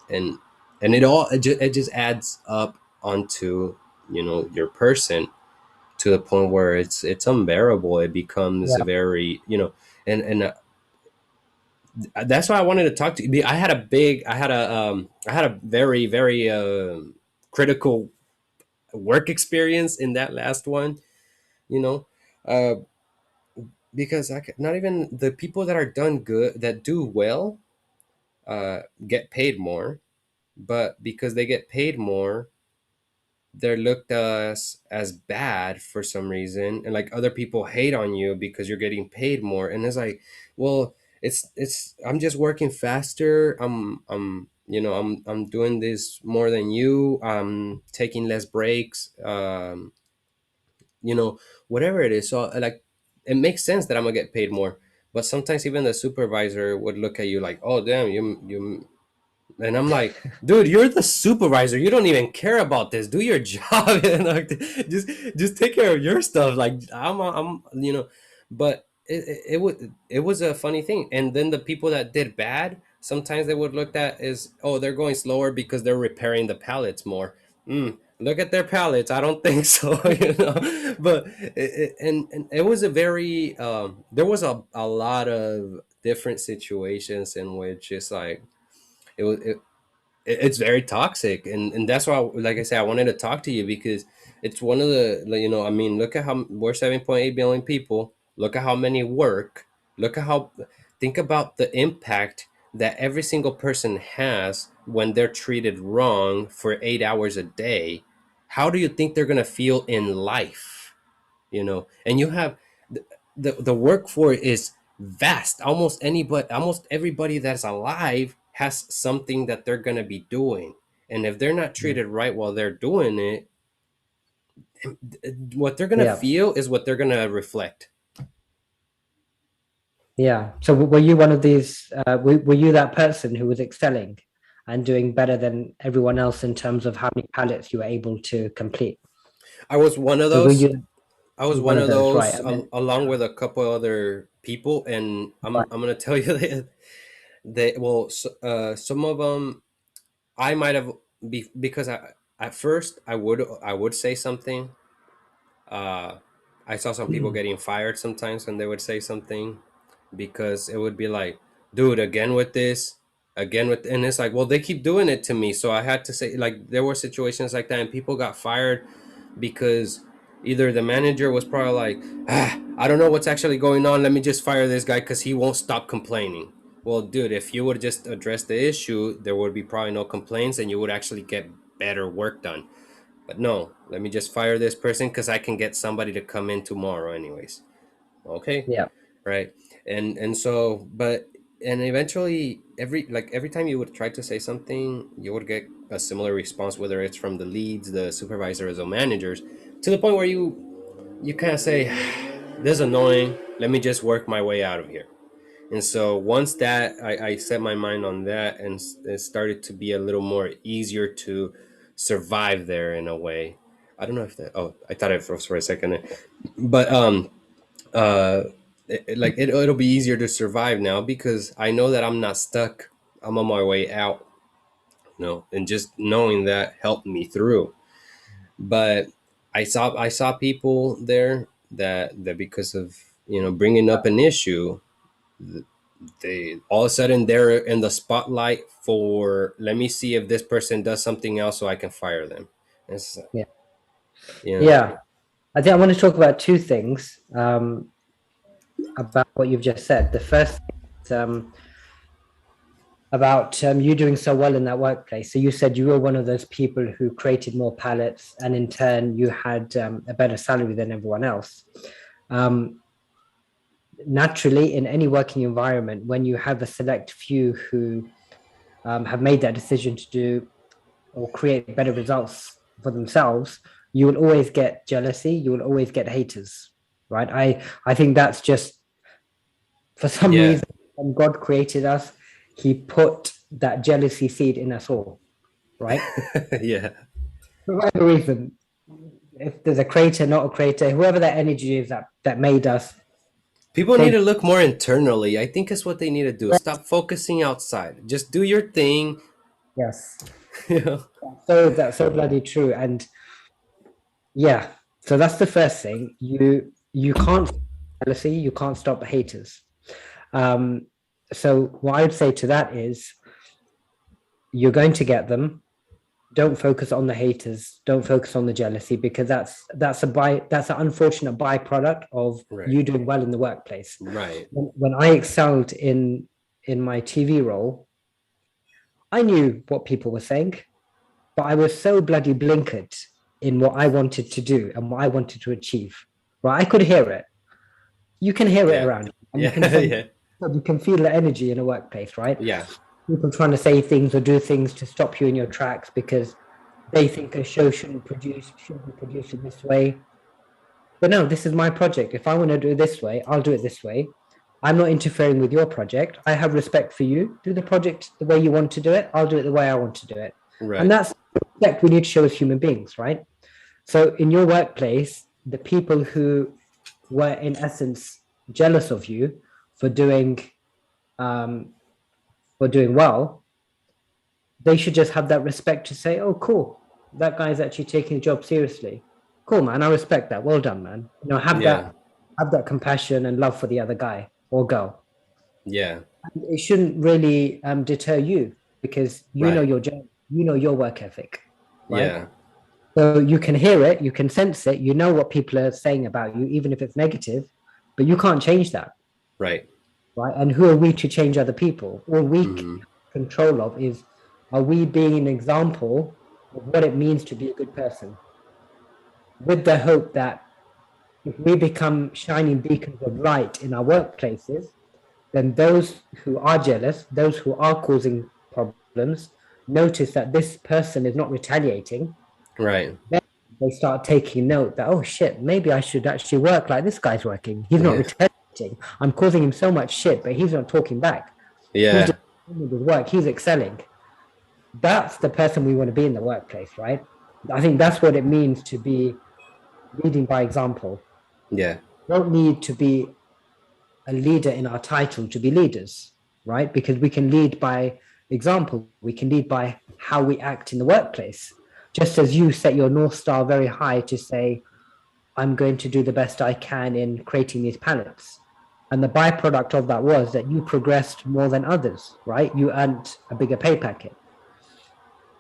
and it just adds up onto your person, to the point where it's unbearable. It becomes Yeah, very, and that's why I wanted to talk to you. I had a very, very critical work experience in that last one. You know, uh, because not even the people that are done good, that do well, get paid more, but because they get paid more, they're looked as bad for some reason, and like, other people hate on you because you're getting paid more, and it's like, well, it's I'm just working faster. I'm doing this more than you. I'm taking less breaks. You know Whatever it is, so like, it makes sense that I'm gonna get paid more. But sometimes even the supervisor would look at you like, "Oh, damn, you," and I'm like, "Dude, you're the supervisor. You don't even care about this. Do your job, and like, just take care of your stuff." Like, but it was a funny thing. And then the people that did bad, sometimes they would look at as, "Oh, they're going slower because they're repairing the pallets more." look at their pallets. I don't think so, But and it was a very there was a lot of different situations in which it's like it was it's very toxic, and that's why, like I said, I wanted to talk to you because it's one of the, like, I mean, look at how we're 7.8 billion people. Look at how many work. Look at how think about the impact that every single person has when they're treated wrong for 8 hours a day. How do you think they're gonna feel in life? And you have the workforce is vast. Almost everybody that's alive has something that they're going to be doing, and if they're not treated right while they're doing it, what they're going to Yeah. feel is what they're going to reflect. Yeah. So were you one of these? Were you that person who was excelling and doing better than everyone else in terms of how many pallets you were able to complete? I was one of So were those. you I was one one of of those, right? those, And then, along with a couple other people, and right. I'm going to tell you that well, some of them I might have because at first I would say something. Uh, I saw some people getting fired sometimes when they would say something, because it would be like, dude, again with this, and it's like, well, they keep doing it to me. So I had to say, like, there were situations like that, and people got fired because either the manager was probably like, I don't know what's actually going on. Let me just fire this guy because he won't stop complaining. Well, dude, if you would just address the issue, there would be probably no complaints and you would actually get better work done. But no, let me just fire this person because I can get somebody to come in tomorrow, anyways. Okay, Yeah. right. And so, but and eventually, every time you would try to say something, you would get a similar response, whether it's from the leads, the supervisors, or managers, to the point where you kind of say, "This is annoying. Let me just work my way out of here." And so once that I set my mind on that, and it started to be a little more easier to survive there in a way. I don't know if that. Oh, I thought I froze for a second, but uh, it'll be easier to survive now because I know that I'm not stuck. I'm on my way out. And just knowing that helped me through. But I saw people there that because of bringing up an issue, they all of a sudden they're in the spotlight for, let me see if this person does something else so I can fire them. It's, Yeah. you know Yeah. I think I want to talk about two things about what you've just said. The first is, about you doing so well in that workplace. So you said you were one of those people who created more pallets, and in turn, you had a better salary than everyone else. Um, Naturally, in any working environment, when you have a select few who have made that decision to do or create better results for themselves, you will always get jealousy. You will always get haters, right? I think that's just, for some yeah. reason, when God created us, He put that jealousy seed in us all, right? Yeah. For whatever reason, if there's a creator, not a creator, whoever that energy is that made us, People need they to look more internally. I think it's what they need to do. Stop focusing outside. Just do your thing. yes, you know so that's so bloody true. And yeah, so that's the first thing. You can't stop jealousy, you can't stop the haters. Um, so what I would say to that is, you're going to get them. Don't focus on the haters. Don't focus on the jealousy, because that's an unfortunate byproduct of right. you doing well in the workplace. Right. When I excelled in my TV role, I knew what people were saying, but I was so bloody blinkered in what I wanted to do and what I wanted to achieve. Right? I could hear it. You can hear it Yeah. around you, and you can Yeah. sense, Yeah. you can feel the energy in a workplace, right? Yeah. People trying to say things or do things to stop you in your tracks because they think a show shouldn't be produced in this way. But no, this is my project. If I want to do it this way, I'll do it this way. I'm not interfering with your project. I have respect for you. Do the project the way you want to do it. I'll do it the way I want to do it. And Right. that's the respect we need to show as human beings, right? So in your workplace, the people who were in essence jealous of you for doing um, for doing well, they should just have that respect to say, "Oh, cool. that guy's actually taking the job seriously. Cool, man. I respect that. Well done, man. Yeah. Have that compassion and love for the other guy or girl. Yeah. It shouldn't really deter you because you know Right. your job, you know your work ethic, right? Yeah. So you can hear it, you can sense it, you know what people are saying about you, even if it's negative, but you can't change that, Right. right? And who are we to change other people? All we Hmm. control of is, are we being an example of what it means to be a good person, with the hope that if we become shining beacons of light in our workplaces, then those who are jealous, those who are causing problems, notice that this person is not retaliating. Right. Then they start taking note that, oh shit, maybe I should actually work like this guy's working. He's not Yeah. retaliating. I'm causing him so much shit, but he's not talking back. He's Yeah. just doing his work. He's excelling. That's the person we want to be in the workplace, right? I think that's what it means to be leading by example. Yeah. We don't need to be a leader in our title to be leaders, right? Because we can lead by example. We can lead by how we act in the workplace. Just as you set your North Star very high to say, I'm going to do the best I can in creating these pallets. And the byproduct of that was that you progressed more than others, right? You earned a bigger pay packet.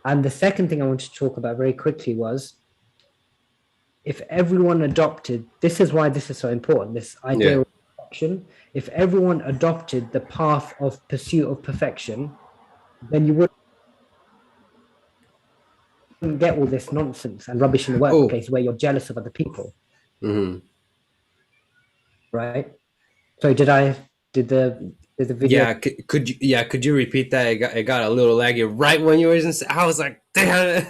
And the second thing I wanted to talk about very quickly was, if everyone adopted, this is why this is so important, this idea Yeah. of perfection. If everyone adopted the path of pursuit of perfection, then you wouldn't get all this nonsense and rubbish in the Oh. workplace where you're jealous of other people, Hmm. right? So did the video? Yeah. Could you? Yeah. Could you repeat that? It got a little laggy right when you were in. I was like, damn.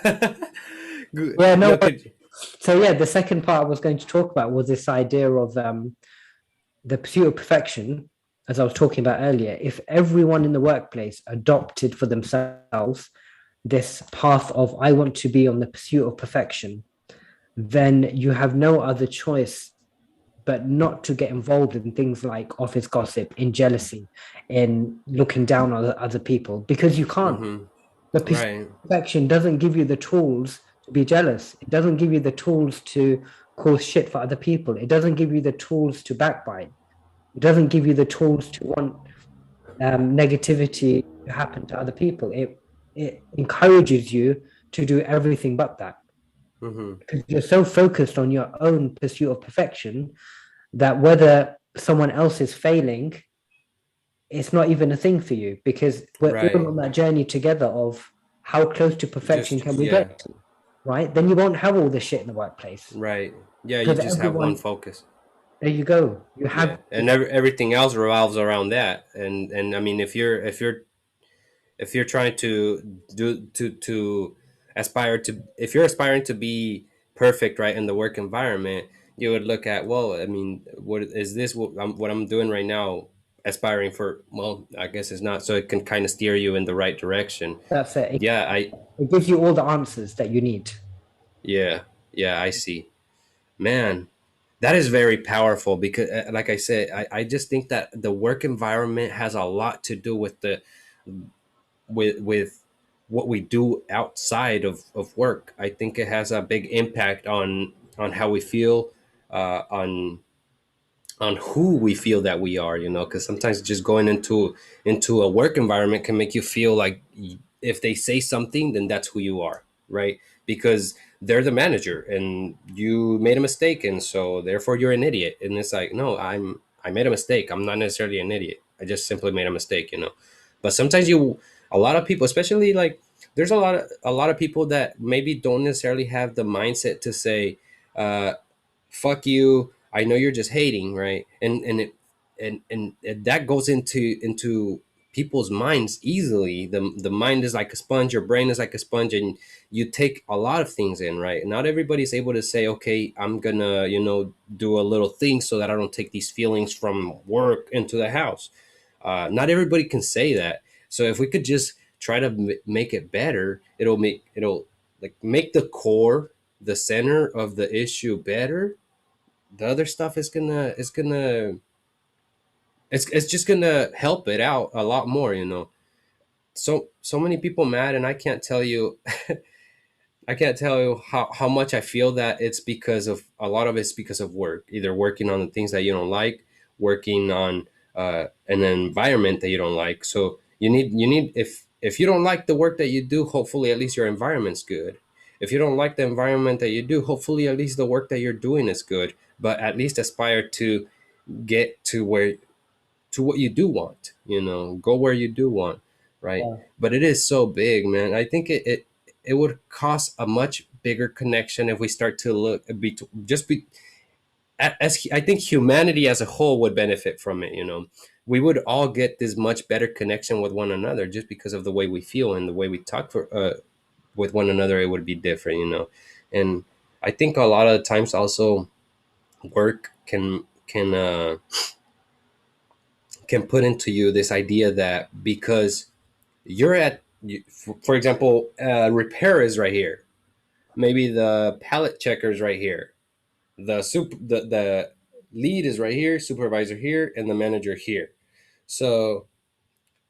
Yeah, Yo, no. could. So yeah, the second part I was going to talk about was this idea of the pursuit of perfection, as I was talking about earlier. If everyone in the workplace adopted for themselves this path of I want to be on the pursuit of perfection, then you have no other choice but not to get involved in things like office gossip, in jealousy, in looking down on other people, because you can't. Hmm. The pursuit Right. of perfection doesn't give you the tools to be jealous. It doesn't give you the tools to cause shit for other people. It doesn't give you the tools to backbite. It doesn't give you the tools to want negativity to happen to other people. It encourages you to do everything but that, Hmm. because you're so focused on your own pursuit of perfection that whether someone else is failing, it's not even a thing for you, because we're all Right. on that journey together of how close to perfection Just can we yeah. get to, right? Then you won't have all this shit in the workplace Right. Yeah. You because just have one everyone, focus. there you go. You Yeah, have and everything else revolves around that. And I mean, if you're trying to do to aspire to if you're aspiring to be perfect, right, in the work environment, you would look at, well, I mean, what is this, what I'm doing right now, aspiring for? Well, I guess it's not, so it can kind of steer you in the right direction. that's it. it. Yeah, I It gives you all the answers that you need. yeah, yeah, I see. Man, that is very powerful because, like I said, I just think that the work environment has a lot to do with with what we do outside of work. I think it has a big impact on how we feel, on who we feel that we are, because sometimes just going into a work environment can make you feel like if they say something, then that's who you are, right? Because they're the manager and you made a mistake, and so therefore you're an idiot. And it's like, no, I made a mistake. I'm not necessarily an idiot. I just simply made a mistake. But sometimes a lot of people, especially, like, there's a lot of people that maybe don't necessarily have the mindset to say, fuck you, I know you're just hating, right? And that goes into people's minds easily. The mind is like a sponge, your brain is like a sponge, and you take a lot of things in, right? Not everybody's able to say, okay, I'm gonna do a little thing so that I don't take these feelings from work into the house. Not everybody can say that. So if we could just try to make it better, it'll like make the core, the center of the issue better. The other stuff it's just gonna help it out a lot more. So many people mad, and I can't tell you. I can't tell you how much I feel that it's because of a lot of it's because of work, either working on the things that you don't like, working on an environment that you don't like. So you need if you don't like the work that you do, hopefully at least your environment's good. If you don't like the environment that you do, hopefully at least the work that you're doing is good. But at least aspire to get to what you do want, go where you do want, right? Yeah. But it is so big, man. I think it would cost a much bigger connection if we start to look be just be as I think humanity as a whole would benefit from it. We would all get this much better connection with one another just because of the way we feel and the way we talk with one another. It would be different, and I think a lot of the times also work can put into you this idea that because you're for example, repair is right here, maybe the pallet checker is right here, the lead is right here, supervisor here, and the manager here. So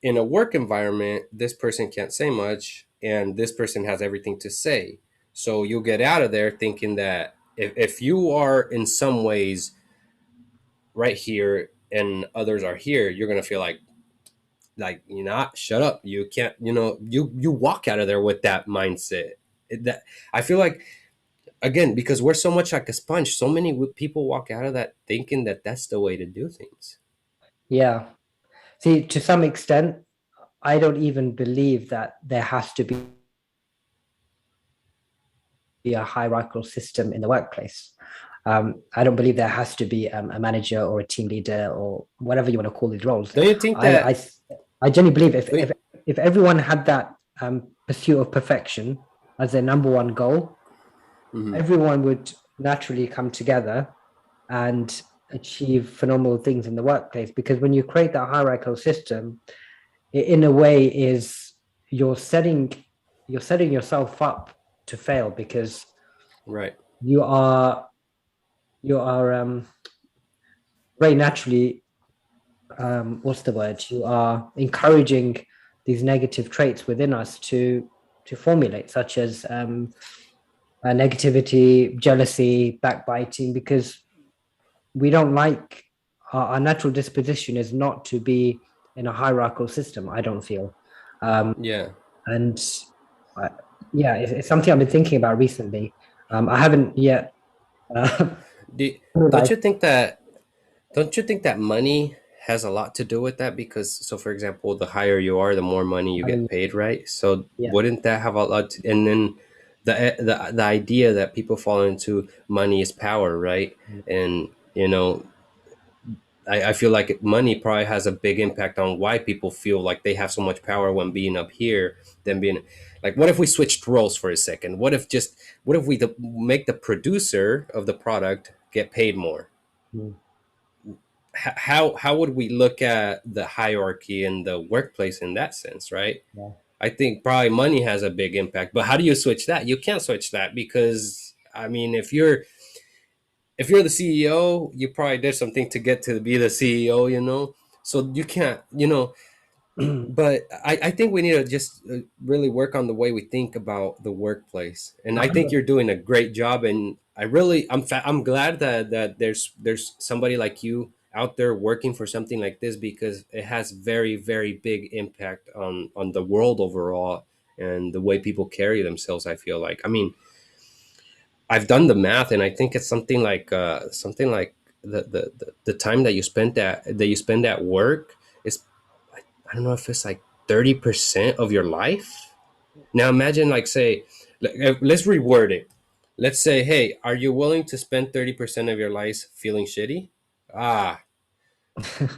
in a work environment, this person can't say much and this person has everything to say. So you'll get out of there thinking that if you are in some ways right here and others are here, you're going to feel like you not shut up, you can't, you walk out of there with that mindset. That I feel like, again, because we're so much like a sponge, so many people walk out of that thinking that that's the way to do things. Yeah. See, to some extent, I don't even believe that there has to be a hierarchical system in the workplace. I don't believe there has to be a manager or a team leader or whatever you want to call these roles. Don't you think I that I, I genuinely believe don't you- if everyone had that pursuit of perfection as their number one goal, Mhm. everyone would naturally come together and achieve phenomenal things in the workplace. Because when you create that hierarchical system, it, in a way, is you're setting yourself up to fail because Right. you are very naturally what's the word, you are encouraging these negative traits within us to formulate, such as negativity, jealousy, backbiting, because we don't like our natural disposition is not to be in a hierarchical system, I don't feel. Yeah. And I, yeah, it's something I've been thinking about recently. I haven't yet Do, don't realized. you think that don't you think that money has a lot to do with that? Because, so for example, the higher you are, the more money you I get mean, paid, right? So yeah, wouldn't that have a lot to, and then the idea that people fall into money is power, right? And I feel like money probably has a big impact on why people feel like they have so much power when being up here than being like, what if we switched roles for a second? What if we make the producer of the product get paid more? mm, How would we look at the hierarchy in the workplace in that sense, right? yeah, I think probably money has a big impact, but how do you switch that? You can't switch that because, I mean, if you're the CEO, you probably did something to get to be the CEO, so you can't, but I think we need to just really work on the way we think about the workplace, and I think you're doing a great job. And I'm glad that there's somebody like you out there working for something like this, because it has very, very big impact on the world overall and the way people carry themselves. I feel like, I mean, I've done the math, and I think it's something like the time that you spend at work is, I don't know if it's like 30% of your life. Now imagine, like, say, let's reword it. Let's say, hey, are you willing to spend 30% of your life feeling shitty? Ah,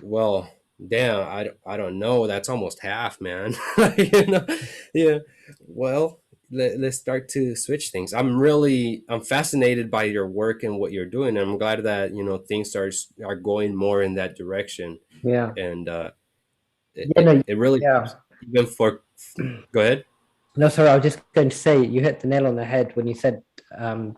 well, damn, I don't know. That's almost half, man. you know, yeah. Well, let's start to switch things. I'm fascinated by your work and what you're doing. And I'm glad that things are going more in that direction. yeah, And it, yeah, it, no, it really yeah. helps, even for. Go ahead. No, sorry, I was just going to say you hit the nail on the head when um,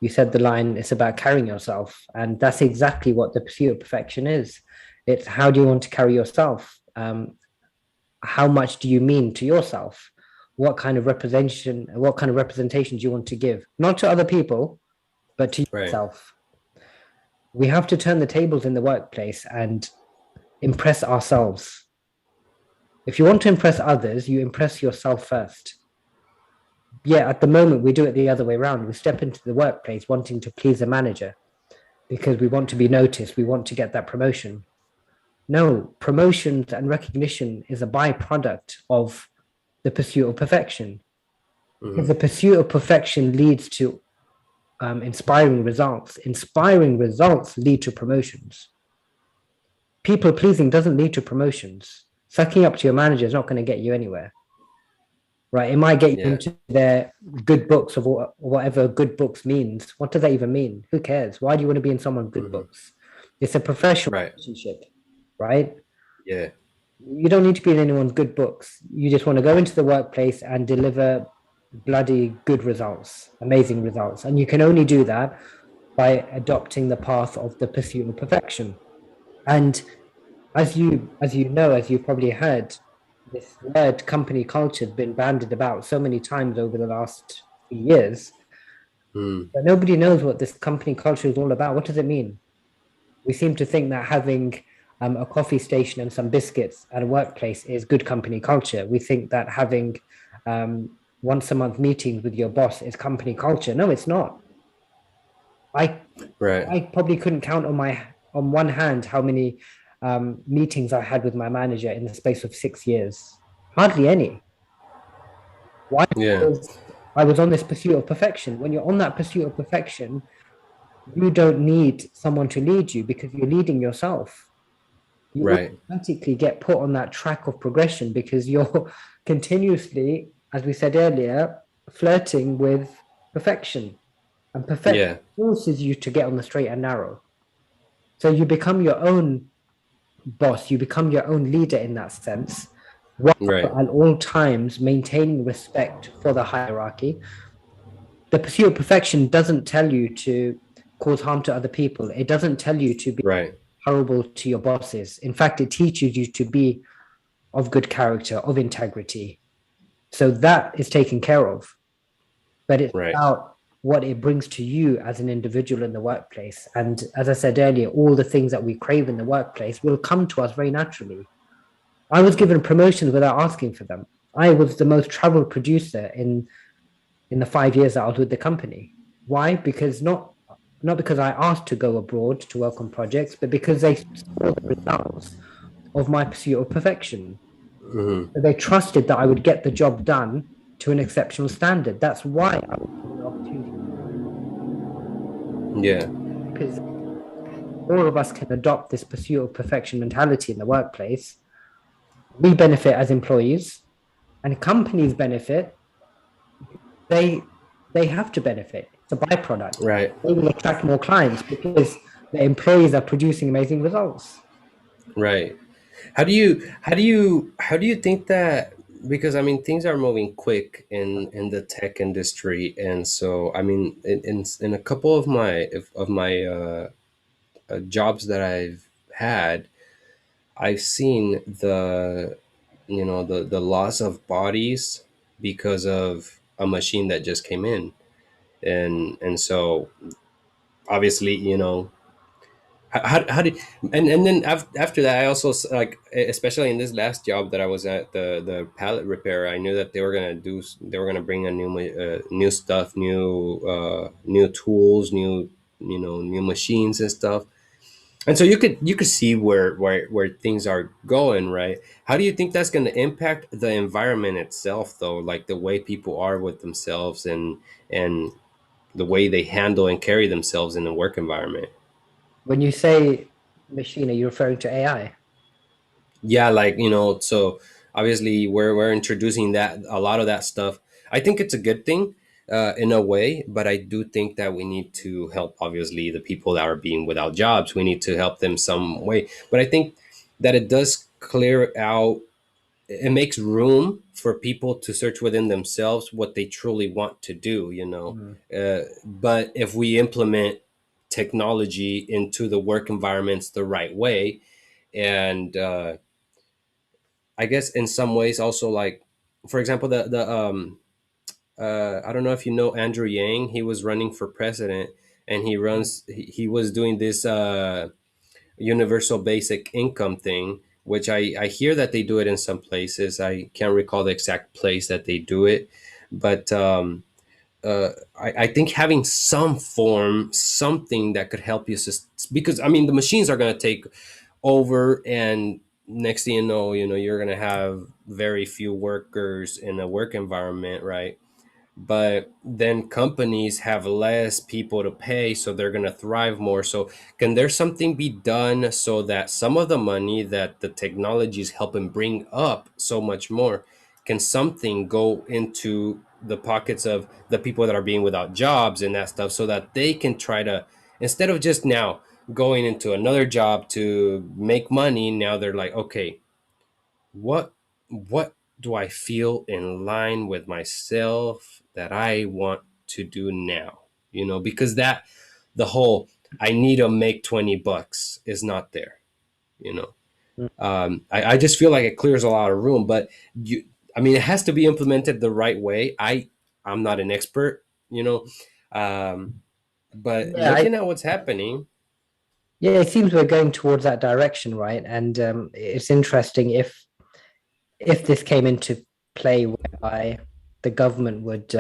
you said the line, it's about carrying yourself. And that's exactly what the pursuit of perfection is. It's how do you want to carry yourself? How much do you mean to yourself? what kind of representations you want to give, not to other people, but to Right. yourself. We have to turn the tables in the workplace and impress ourselves. If you want to impress others, you impress yourself first. Yeah, at the moment, we do it the other way around. We step into the workplace wanting to please a manager because we want to be noticed, we want to get that promotion. No, promotions and recognition is a byproduct of the pursuit of perfection. Because the pursuit of perfection leads to inspiring results. Inspiring results lead to promotions. People pleasing doesn't lead to promotions. Sucking up to your manager is not going to get you anywhere, right? It might get you Yeah. into their good books of whatever good books means. What does that even mean? Who cares? Why do you want to be in someone's good books? It's a professional Right. relationship, right? Yeah. You don't need to be in anyone's good books. You just want to go into the workplace and deliver bloody good results, amazing results. And you can only do that by adopting the path of the pursuit of perfection. And as you probably heard, this word company culture has been bandied about so many times over the last few years, Mm. but nobody knows what this company culture is all about. What does it mean? We seem to think that having a coffee station and some biscuits at a workplace is good company culture. We think that having once a month meetings with your boss is company culture. No, it's not. I Right. I probably couldn't count on one hand how many meetings I had with my manager in the space of 6 years. Hardly any. Why? Yeah. Because I was on this pursuit of perfection. When you're on that pursuit of perfection, you don't need someone to lead you because you're leading yourself. You Right. automatically get put on that track of progression because you're continuously, as we said earlier, flirting with perfection. And perfection Yeah. forces you to get on the straight and narrow. So you become your own boss, you become your own leader in that sense, while Right. at all times maintaining respect for the hierarchy. The pursuit of perfection doesn't tell you to cause harm to other people. It doesn't tell you to be Right. horrible to your bosses. In fact, it teaches you to be of good character, of integrity. So that is taken care of. But it's Right. about what it brings to you as an individual in the workplace. And as I said earlier, all the things that we crave in the workplace will come to us very naturally. I was given promotions without asking for them. I was the most traveled producer in the 5 years that I was with the company. Why? Because not because I asked to go abroad to work on projects, but because they saw the results of my pursuit of perfection. Mm-hmm. They trusted that I would get the job done to an exceptional standard. That's why I was given the opportunity, Yeah. because all of us can adopt this pursuit of perfection mentality in the workplace. We benefit as employees, and companies benefit. They they have to benefit. It's a byproduct. Right. They will attract more clients because the employees are producing amazing results. Right. How do you think that, because I mean things are moving quick in the tech industry, and so I mean in a couple of my jobs that I've had, I've seen the loss of bodies because of a machine that just came in, and so obviously how did, and then after that I also like, especially in this last job that I was at, the pallet repair, I knew that they were gonna bring a new stuff, new tools, new machines and stuff, and so you could see where things are going, right? How do you think that's going to impact the environment itself, though, like the way people are with themselves, and the way they handle and carry themselves in the work environment? When you say machine, are you referring to AI? Yeah, like so obviously we're introducing that, a lot of that stuff. I think it's a good thing, in a way, but I do think that we need to help, obviously, the people that are being without jobs. We need to help them some way, but I think that it does clear out, it makes room for people to search within themselves what they truly want to do, Mm. but if we implement technology into the work environments the right way, and I guess in some ways also, like, for example, I don't know if you know Andrew Yang. He was running for president, and he was doing this universal basic income thing, which I hear that they do it in some places. I can't recall the exact place that they do it, but I think having some form, something that could help you, because I mean the machines are going to take over, and next thing you know, you're going to have very few workers in a work environment, right? But then companies have less people to pay, so they're going to thrive more. So can there something be done so that some of the money that the technology is helping bring up so much more, can something go into the pockets of the people that are being without jobs and that stuff, so that they can try to, instead of just now going into another job to make money, now they're like, okay, what what do I feel in line with myself that I want to do now? You know, because that, the whole I need to make 20 bucks is not there, you know. Mm. I just feel like it clears a lot of room, but you, I mean, it has to be implemented the right way. I'm not an expert, you know, um, but Yeah, looking at what's happening. yeah, it seems we're going towards that direction, right? And it's interesting if this came into play, whereby the government would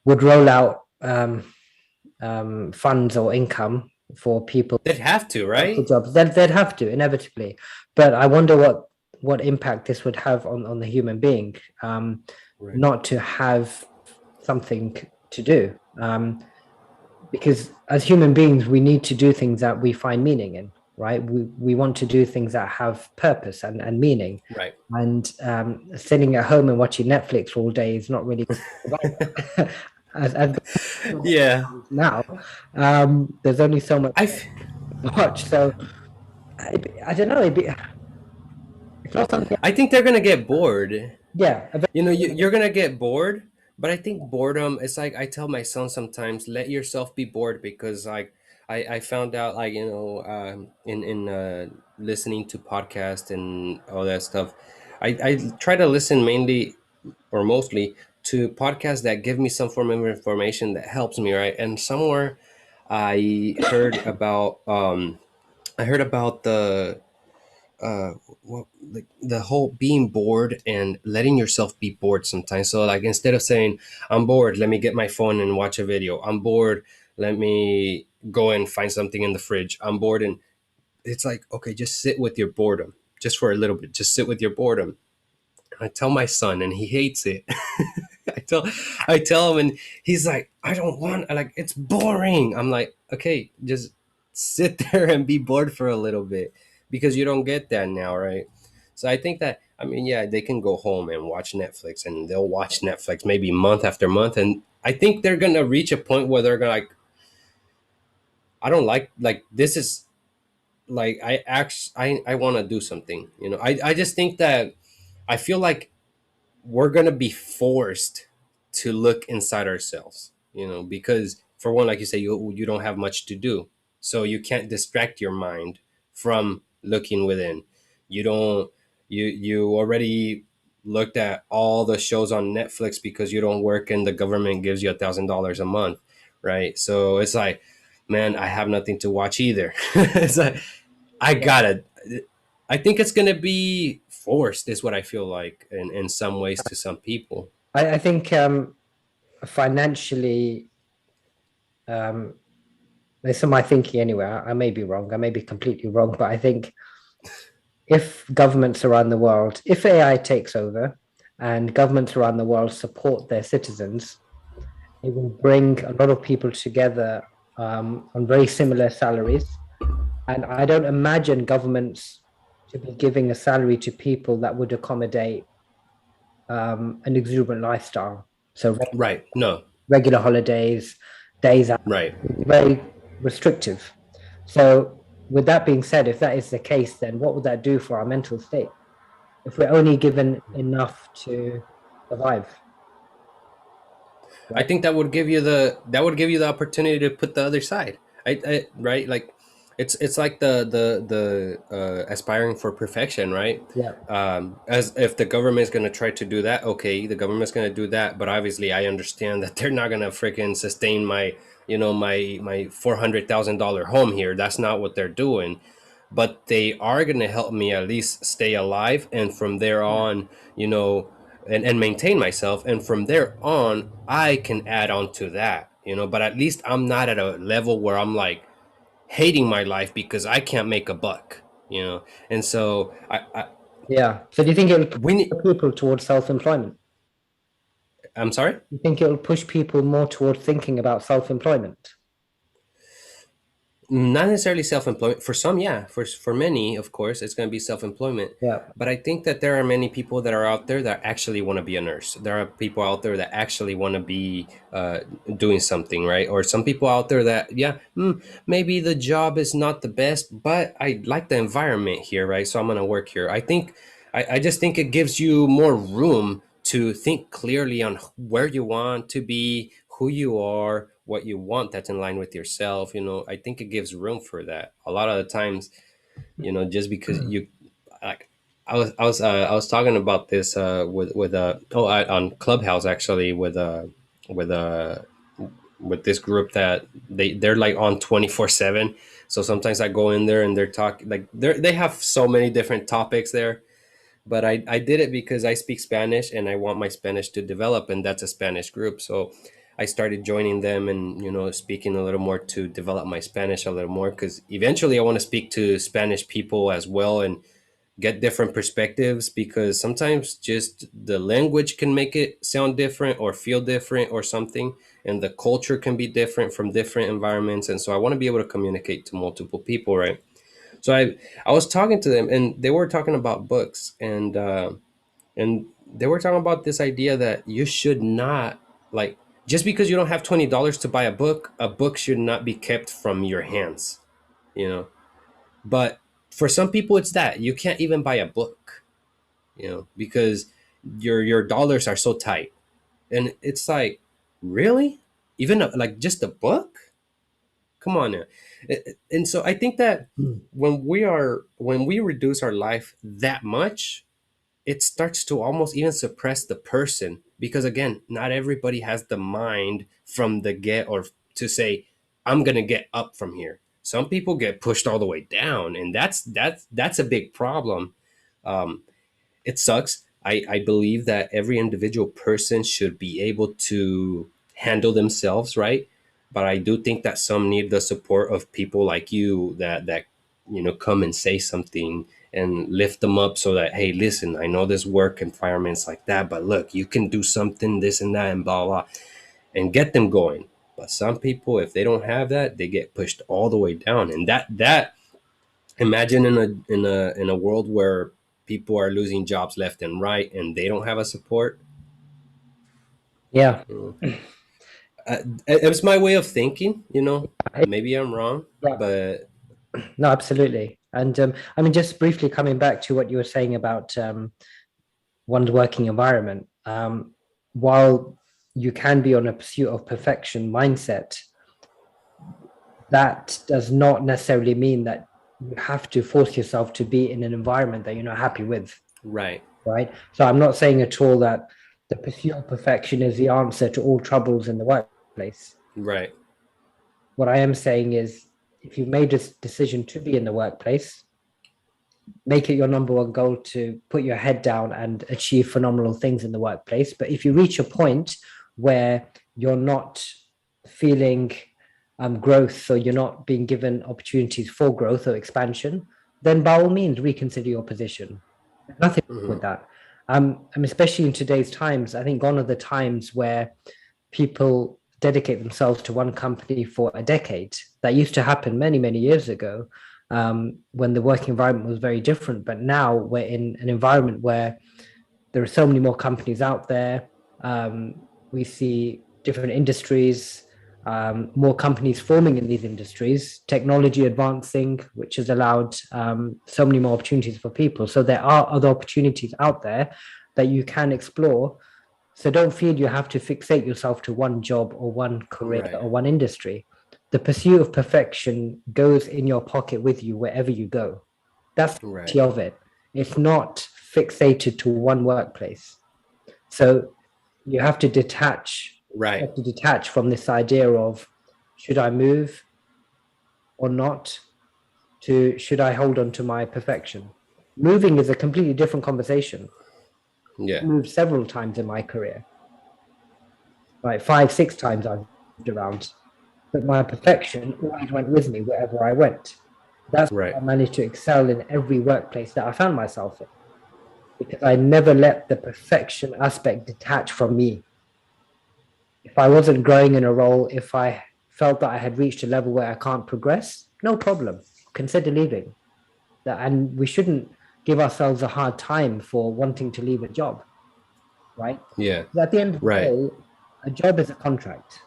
roll out funds or income for people They'd have to, for right? jobs. They'd have to inevitably, but I wonder what impact this would have on the human being, Right. not to have something to do. Because as human beings, we need to do things that we find meaning in, right? We want to do things that have purpose and meaning. Right. And sitting at home and watching Netflix all day is not really as Yeah. now. There's only so much I to watch, so I don't know. It's not something. I think they're gonna get bored. Yeah, You know, you're gonna get bored, but I think boredom. It's like I tell my son sometimes, let yourself be bored, because like I found out, like, you know, in listening to podcasts and all that stuff. I try to listen mainly or mostly to podcasts that give me some form of information that helps me, right? And somewhere I heard about the well, like the whole being bored and letting yourself be bored sometimes. So like, instead of saying I'm bored, let me get my phone and watch a video. I'm bored, let me go and find something in the fridge. I'm bored, and it's like, okay, just sit with your boredom just for a little bit. Just sit with your boredom. I tell my son, and he hates it. I tell I tell him, and he's like, I don't want, like, it's boring. I'm like, okay, just sit there and be bored for a little bit, because you don't get that now, right? So I think that, I mean, yeah, they can go home and watch Netflix, and they'll watch Netflix maybe month after month, and I think they're gonna reach a point where they're gonna like, I don't like this is like, I want to do something, you know. I just think that I feel like we're going to be forced to look inside ourselves, you know, because for one, like you say, you don't have much to do, so you can't distract your mind from looking within. You don't, you already looked at all the shows on Netflix because you don't work and the government gives you $1,000 a month, right? So it's like, man, I have nothing to watch either. It's like, I yeah. gotta, I think it's gonna be forced, is what I feel like, in some ways, to some people. I think financially, um, this is my thinking anyway. I may be wrong. I may be completely wrong, but I think if governments around the world, if AI takes over and governments around the world support their citizens, it will bring a lot of people together on very similar salaries. And I don't imagine governments to be giving a salary to people that would accommodate an exuberant lifestyle. So Right. No. regular holidays, days out, Right. very restrictive. So, with that being said, if that is the case, then what would that do for our mental state? If we're only given enough to survive, I right? think that would give you the opportunity to put the other side. Right, like, It's like the aspiring for perfection, right? Yeah. As if the government is going to try to do that, okay, the government's going to do that, but obviously I understand that they're not going to freaking sustain my, my $400,000 home here. That's not what they're doing, but they are going to help me at least stay alive, and from there Yeah. on, and maintain myself, and from there on I can add on to that, but at least I'm not at a level where I'm like hating my life because I can't make a buck, and so Yeah. So do you think it will we need, push people towards self-employment? I'm sorry. You think it will push people more towards thinking about self-employment? Not necessarily self-employment. For some, yeah. For many, of course, it's going to be self-employment. Yeah. But I think that there are many people that are out there that actually want to be a nurse. There are people out there that actually want to be doing something, right? Or some people out there that, yeah, maybe the job is not the best, but I like the environment here, right? So I'm going to work here. I just think it gives you more room to think clearly on where you want to be, who you are, what you want that's in line with yourself. I think it gives room for that. A lot of the times, just because you like, I was talking about this with on Clubhouse, actually, with with this group that they're like on 24/7. So sometimes I go in there and they're talking like they have so many different topics there, but I did it because I speak Spanish and I want my Spanish to develop, and that's a Spanish group. So I started joining them and speaking a little more to develop my Spanish a little more, because eventually I want to speak to Spanish people as well and get different perspectives, because sometimes just the language can make it sound different or feel different or something, and the culture can be different from different environments, and so I want to be able to communicate to multiple people, right? So I was talking to them, and they were talking about books, and they were talking about this idea that you should not, like, just because you don't have $20 to buy a book should not be kept from your hands, you know. But for some people, it's that you can't even buy a book, because your dollars are so tight, and it's like, really, even like just a book? Come on now. And so I think that Mm. when we reduce our life that much, it starts to almost even suppress the person, because again, not everybody has the mind from the get, or to say, I'm gonna get up from here. Some people get pushed all the way down, and that's a big problem. um, it sucks. I believe that every individual person should be able to handle themselves, right? But I do think that some need the support of people like you that come and say something and lift them up, so that, hey, listen, I know this work environment's like that, but look, you can do something, this and that, and blah blah, and get them going. But some people, if they don't have that, they get pushed all the way down, and that imagine in a world where people are losing jobs left and right and they don't have a support. Yeah. It's my way of thinking, maybe I'm wrong, Yeah. but No, absolutely. And I mean, just briefly coming back to what you were saying about one's working environment, while you can be on a pursuit of perfection mindset, that does not necessarily mean that you have to force yourself to be in an environment that you're not happy with, right, right? So I'm not saying at all that the pursuit of perfection is the answer to all troubles in the workplace. right, What I am saying is, if you've made this decision to be in the workplace, make it your number one goal to put your head down and achieve phenomenal things in the workplace. But if you reach a point where you're not feeling growth, or you're not being given opportunities for growth or expansion, then by all means reconsider your position. There's nothing wrong hmm, with that. And especially in today's times, I think gone are the times where people dedicate themselves to one company for a decade. That used to happen many, many years ago, when the working environment was very different. But now we're in an environment where there are so many more companies out there. We see different industries, more companies forming in these industries, technology advancing, which has allowed so many more opportunities for people. So there are other opportunities out there that you can explore. So don't feel you have to fixate yourself to one job or one career right, or one industry. the pursuit of perfection goes in your pocket with you wherever you go. That's the Right. beauty of it. It's not fixated to one workplace. So you have to detach. You Right. have to detach from this idea of should I move or not, to should I hold on to my perfection. Moving is a completely different conversation. Yeah. I moved several times in my career, like 5, 6 times I've moved around, but my perfection always went with me wherever I went. That's Right. why I managed to excel in every workplace that I found myself in, because I never let the perfection aspect detach from me. If I wasn't growing in a role, if I felt that I had reached a level where I can't progress, no problem. Consider leaving. And we shouldn't give ourselves a hard time for wanting to leave a job, right? Yeah. At the end of the Right. day, a job is a contract,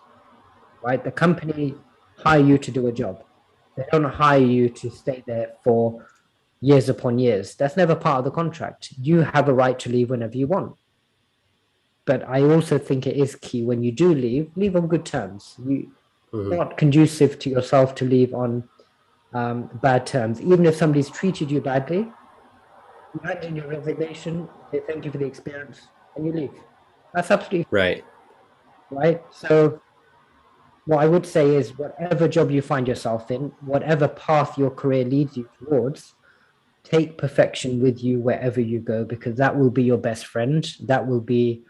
right? The company hire you to do a job. They don't hire you to stay there for years upon years. That's never part of the contract. You have a right to leave whenever you want. But I also think it is key when you do leave on good terms. Mm-hmm. Not conducive to yourself to leave on bad terms. Even if somebody's treated you badly, you hand in your resignation, say thank you for the experience, and you leave. That's absolutely Right. right. So what I would say is whatever job you find yourself in, whatever path your career leads you towards, take perfection with you wherever you go, because that will be your best friend. That will be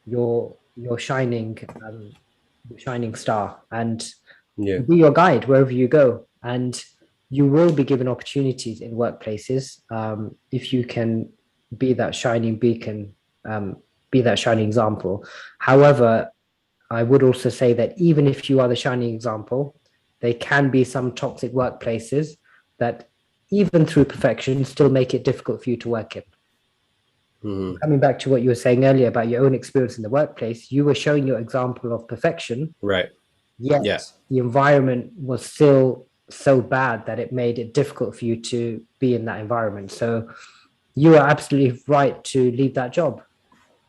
your shining star, and Yeah. be your guide wherever you go. And you will be given opportunities in workplaces if you can be that shining beacon, be that shining example. However, I would also say that even if you are the shining example, there can be some toxic workplaces that, even through perfection, still make it difficult for you to work in. Mm-hmm. Coming back to what you were saying earlier about your own experience in the workplace, you were showing your example of perfection, Right. yet Yeah. the environment was still so bad that it made it difficult for you to be in that environment. So you are absolutely right to leave that job,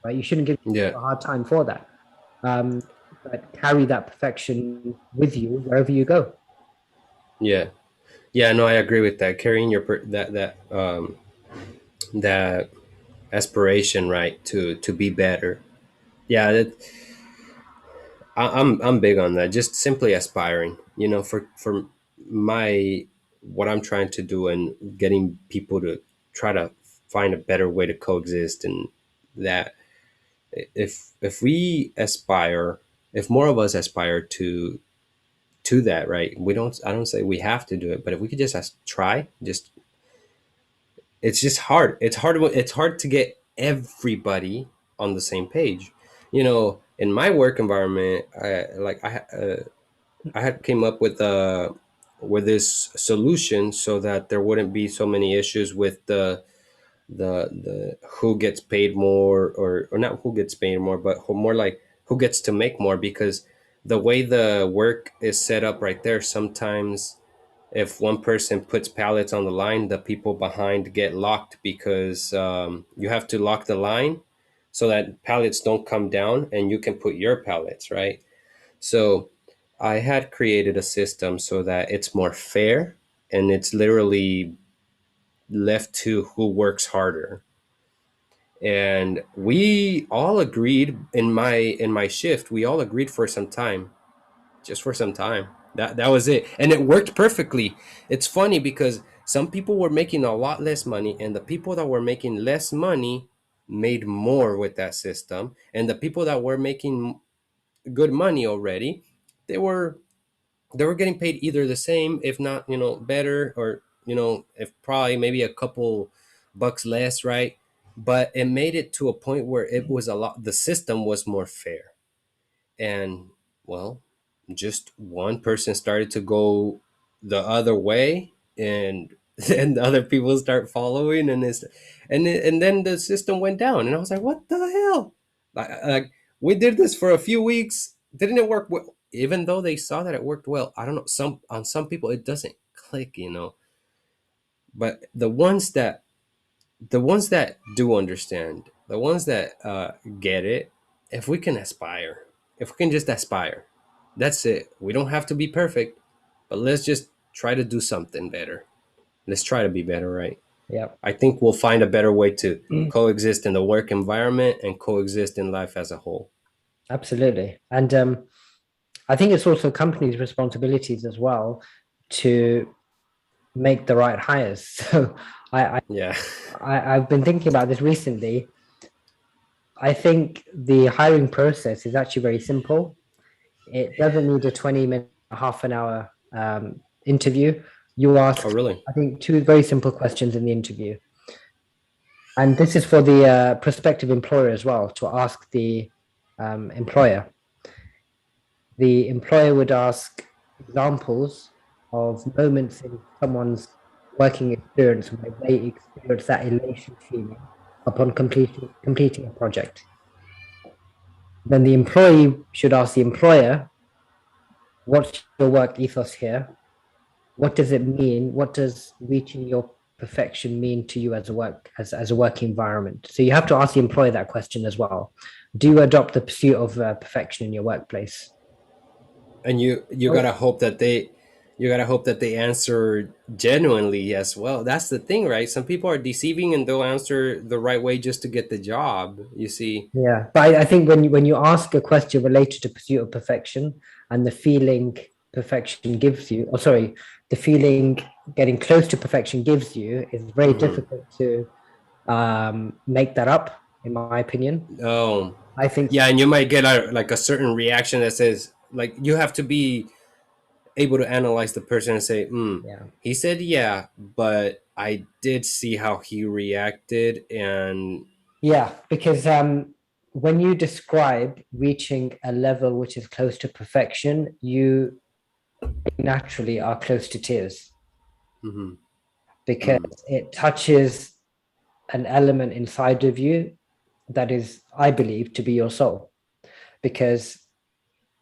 right? You shouldn't give Yeah. a hard time for that. Um, but carry that perfection with you wherever you go. Yeah. Yeah. No, I agree with that. Carrying that aspiration, right, to be better. Yeah. I'm big on that. Just simply aspiring. For my what I'm trying to do and getting people to try to find a better way to coexist, and that if we aspire, if more of us aspire to that, right? I don't say we have to do it, but if we could just try, just it's just hard. It's hard to get everybody on the same page. In my work environment, I had came up with this solution so that there wouldn't be so many issues with the who gets paid more, or not who gets paid more, but more like who gets to make more, because the way the work is set up right there, sometimes if one person puts pallets on the line, the people behind get locked, because you have to lock the line so that pallets don't come down and you can put your pallets, right? So I had created a system so that it's more fair, and it's literally left to who works harder. And we all agreed in my shift, we all agreed for some time, just for some time. That was it, and it worked perfectly. It's funny because some people were making a lot less money, and the people that were making less money made more with that system, and the people that were making good money already, they were they were getting paid either the same, if not, better, or if probably maybe a couple bucks less, right? But it made it to a point where it was the system was more fair. And, well, just one person started to go the other way, and and the other people start following, and then the system went down, and I was like, what the hell? Like, we did this for a few weeks, didn't it work well? Even though they saw that it worked well, I don't know, some people it doesn't click. But the ones that do understand, the ones that get it, if we can just aspire, that's it. We don't have to be perfect. but let's just try to do something better. Let's try to be better, right? Yeah. I think we'll find a better way to coexist in the work environment and coexist in life as a whole. Absolutely. And I think it's also companies' responsibilities as well to make the right hires. So I, Yeah. I've been thinking about this recently. I think the hiring process is actually very simple. It doesn't need a 20-minute, half an hour interview. You Oh, ask, really? I think, two very simple questions in the interview. And this is for the prospective employer as well, to ask the employer. The employer would ask examples of moments in someone's working experience where they experience that elation feeling upon completing a project. Then the employee should ask the employer, what's your work ethos here? What does it mean? What does reaching your perfection mean to you as a work environment? So you have to ask the employer that question as well. Do you adopt the pursuit of perfection in your workplace? And you Oh, gotta hope that they answer genuinely as well. That's the thing, right? Some people are deceiving and they'll answer the right way just to get the job. You see. yeah, but I think when you ask a question related to pursuit of perfection and the feeling perfection gives you, or sorry, the feeling getting close to perfection gives you, is very Hmm. difficult to make that up, in my opinion. Oh, I think, yeah, and you might get a certain reaction that says like you have to be able to analyze the person and say, yeah, he said yeah, but I did see how he reacted, and yeah, because when you describe reaching a level which is close to perfection, you naturally are close to tears mhm, because mm, it touches an element inside of you that is, I believe, to be your soul. Because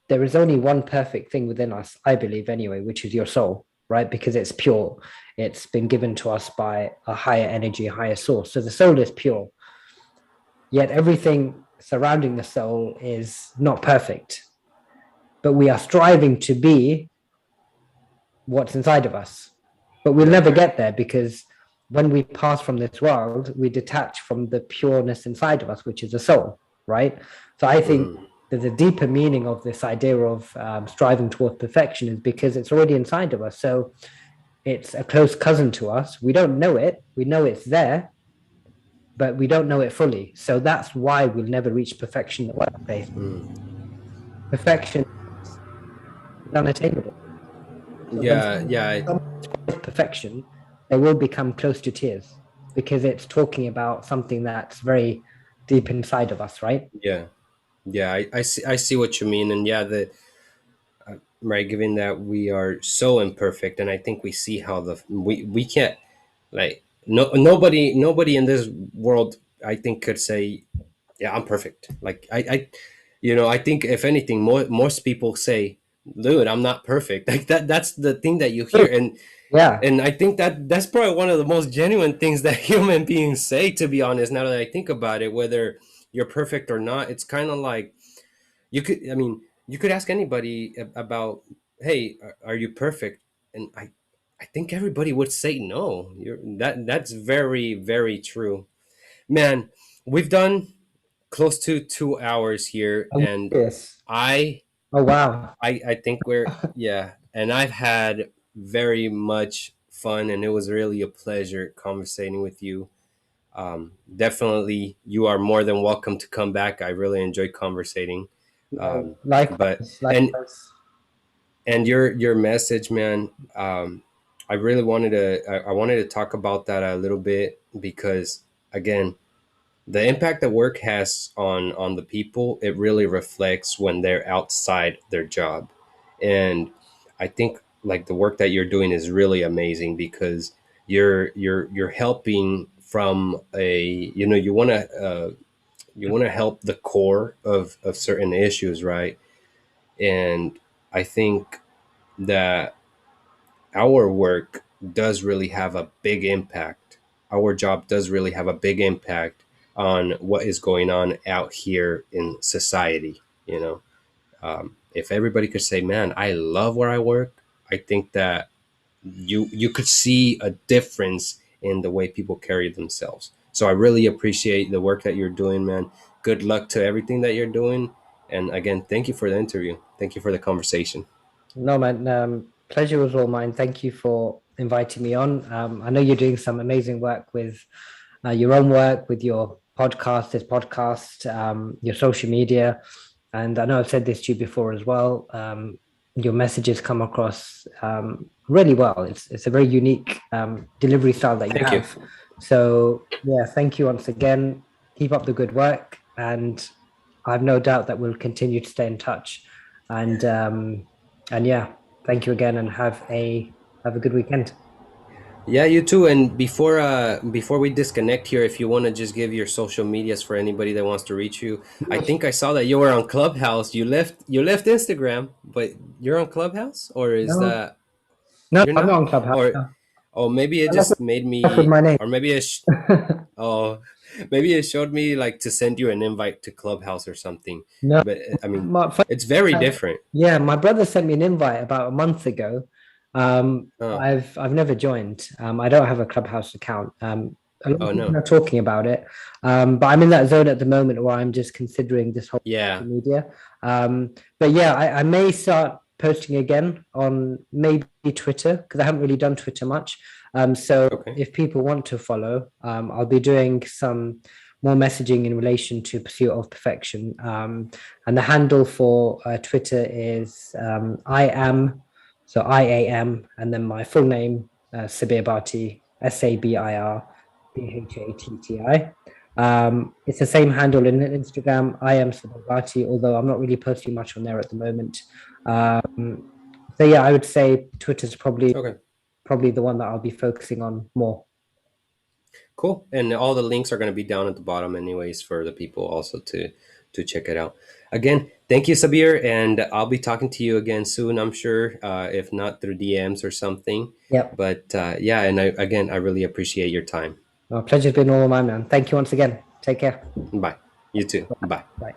there is only one perfect thing within us, I believe anyway, which is your soul, right? Because it's pure. It's been given to us by a higher energy, higher source. So the soul is pure. Yet everything surrounding the soul is not perfect. But we are striving to be what's inside of us. But we'll right. never get there because when we pass from this world, we detach from the pureness inside of us, which is the soul, right? So I think Mhm. there's a deeper meaning of this idea of striving towards perfection is because it's already inside of us. So it's a close cousin to us. We don't know it. We know it's there, but we don't know it fully. So that's why we'll never reach perfection in the workplace. Perfection is unattainable. So when Yeah, yeah, someone perfection, they will become close to tears because it's talking about something that's very deep inside of us, right? yeah, yeah. I see what you mean, and yeah, the right. Given that we are so imperfect, and I think we see how we can't like nobody in this world I think could say yeah, I'm perfect. Like I think if anything, most people say, dude, I'm not perfect. Like that's the thing that you hear, Yeah. and I think that that's probably one of the most genuine things that human beings say. To be honest, now that I think about it, whether you're perfect or not, it's kind of like you could ask anybody about, hey, are you perfect? And I think everybody would say no. That's very, very true, man. We've done close to 2 hours here, I'm and curious. I Oh, wow. I think we're yeah, and I've had very much fun, and it was really a pleasure conversating with you. Definitely, you are more than welcome to come back. I really enjoy conversating. Yeah, Um, but likewise, likewise. and your message, man. I really wanted to I wanted to talk about that a little bit because again, the impact that work has on the people, it really reflects when they're outside their job. And I think like the work that you're doing is really amazing because you're helping from a you want to help the core of certain issues, right? And I think that our work does really have a big impact. Our job does really have a big impact on what is going on out here in society. If everybody could say, man, I love where I work, I think that you could see a difference in the way people carry themselves. So I really appreciate the work that you're doing, man. Good luck to everything that you're doing. And again, thank you for the interview. Thank you for the conversation. No, man, pleasure was all mine. Thank you for inviting me on. I know you're doing some amazing work with your own work, with your podcast, this podcast, your social media. And I know I've said this to you before as well. Your messages come across really well. It's a very unique delivery style that you Thank you. have. So, yeah, thank you once again. Keep up the good work. And I have no doubt that we'll continue to stay in touch. And yeah, thank you again, and have a good weekend. Yeah, you too. And before we disconnect here, if you want to just give your social medias for anybody that wants to reach you. I think I saw that you were on Clubhouse. You left Instagram, but you're on Clubhouse, or is No, that no, you're I'm not not? on Clubhouse. Or No. oh, maybe it Unless just it's made with me, my name. or maybe oh, maybe it showed me like to send you an invite to Clubhouse or something. No, But I mean, my, it's very different. yeah, my brother sent me an invite about a month ago. Oh, I've never joined. I don't have a Clubhouse account. A lot of oh people no. are talking about it, but I'm in that zone at the moment where I'm just considering this whole Yeah. social media. But yeah, I may start posting again on maybe Twitter because I haven't really done Twitter much. So Okay. if people want to follow, I'll be doing some more messaging in relation to pursuit of perfection. And the handle for Twitter is I am, and then my full name, Sabir Bhatti, SabirBhatti. It's the same handle in Instagram. I am Sabir Bhatti, although I'm not really posting much on there at the moment. So yeah, I would say Twitter's Okay. probably the one that I'll be focusing on more. Cool. And all the links are going to be down at the bottom, anyways, for the people also to check it out. Again, thank you, Sabir, and I'll be talking to you again soon. I'm sure, if not through DMs or something. Yep. But yeah, and I really appreciate your time. Well, pleasure's been all mine, man. Thank you once again. Take care. Bye. You too. Bye. Bye.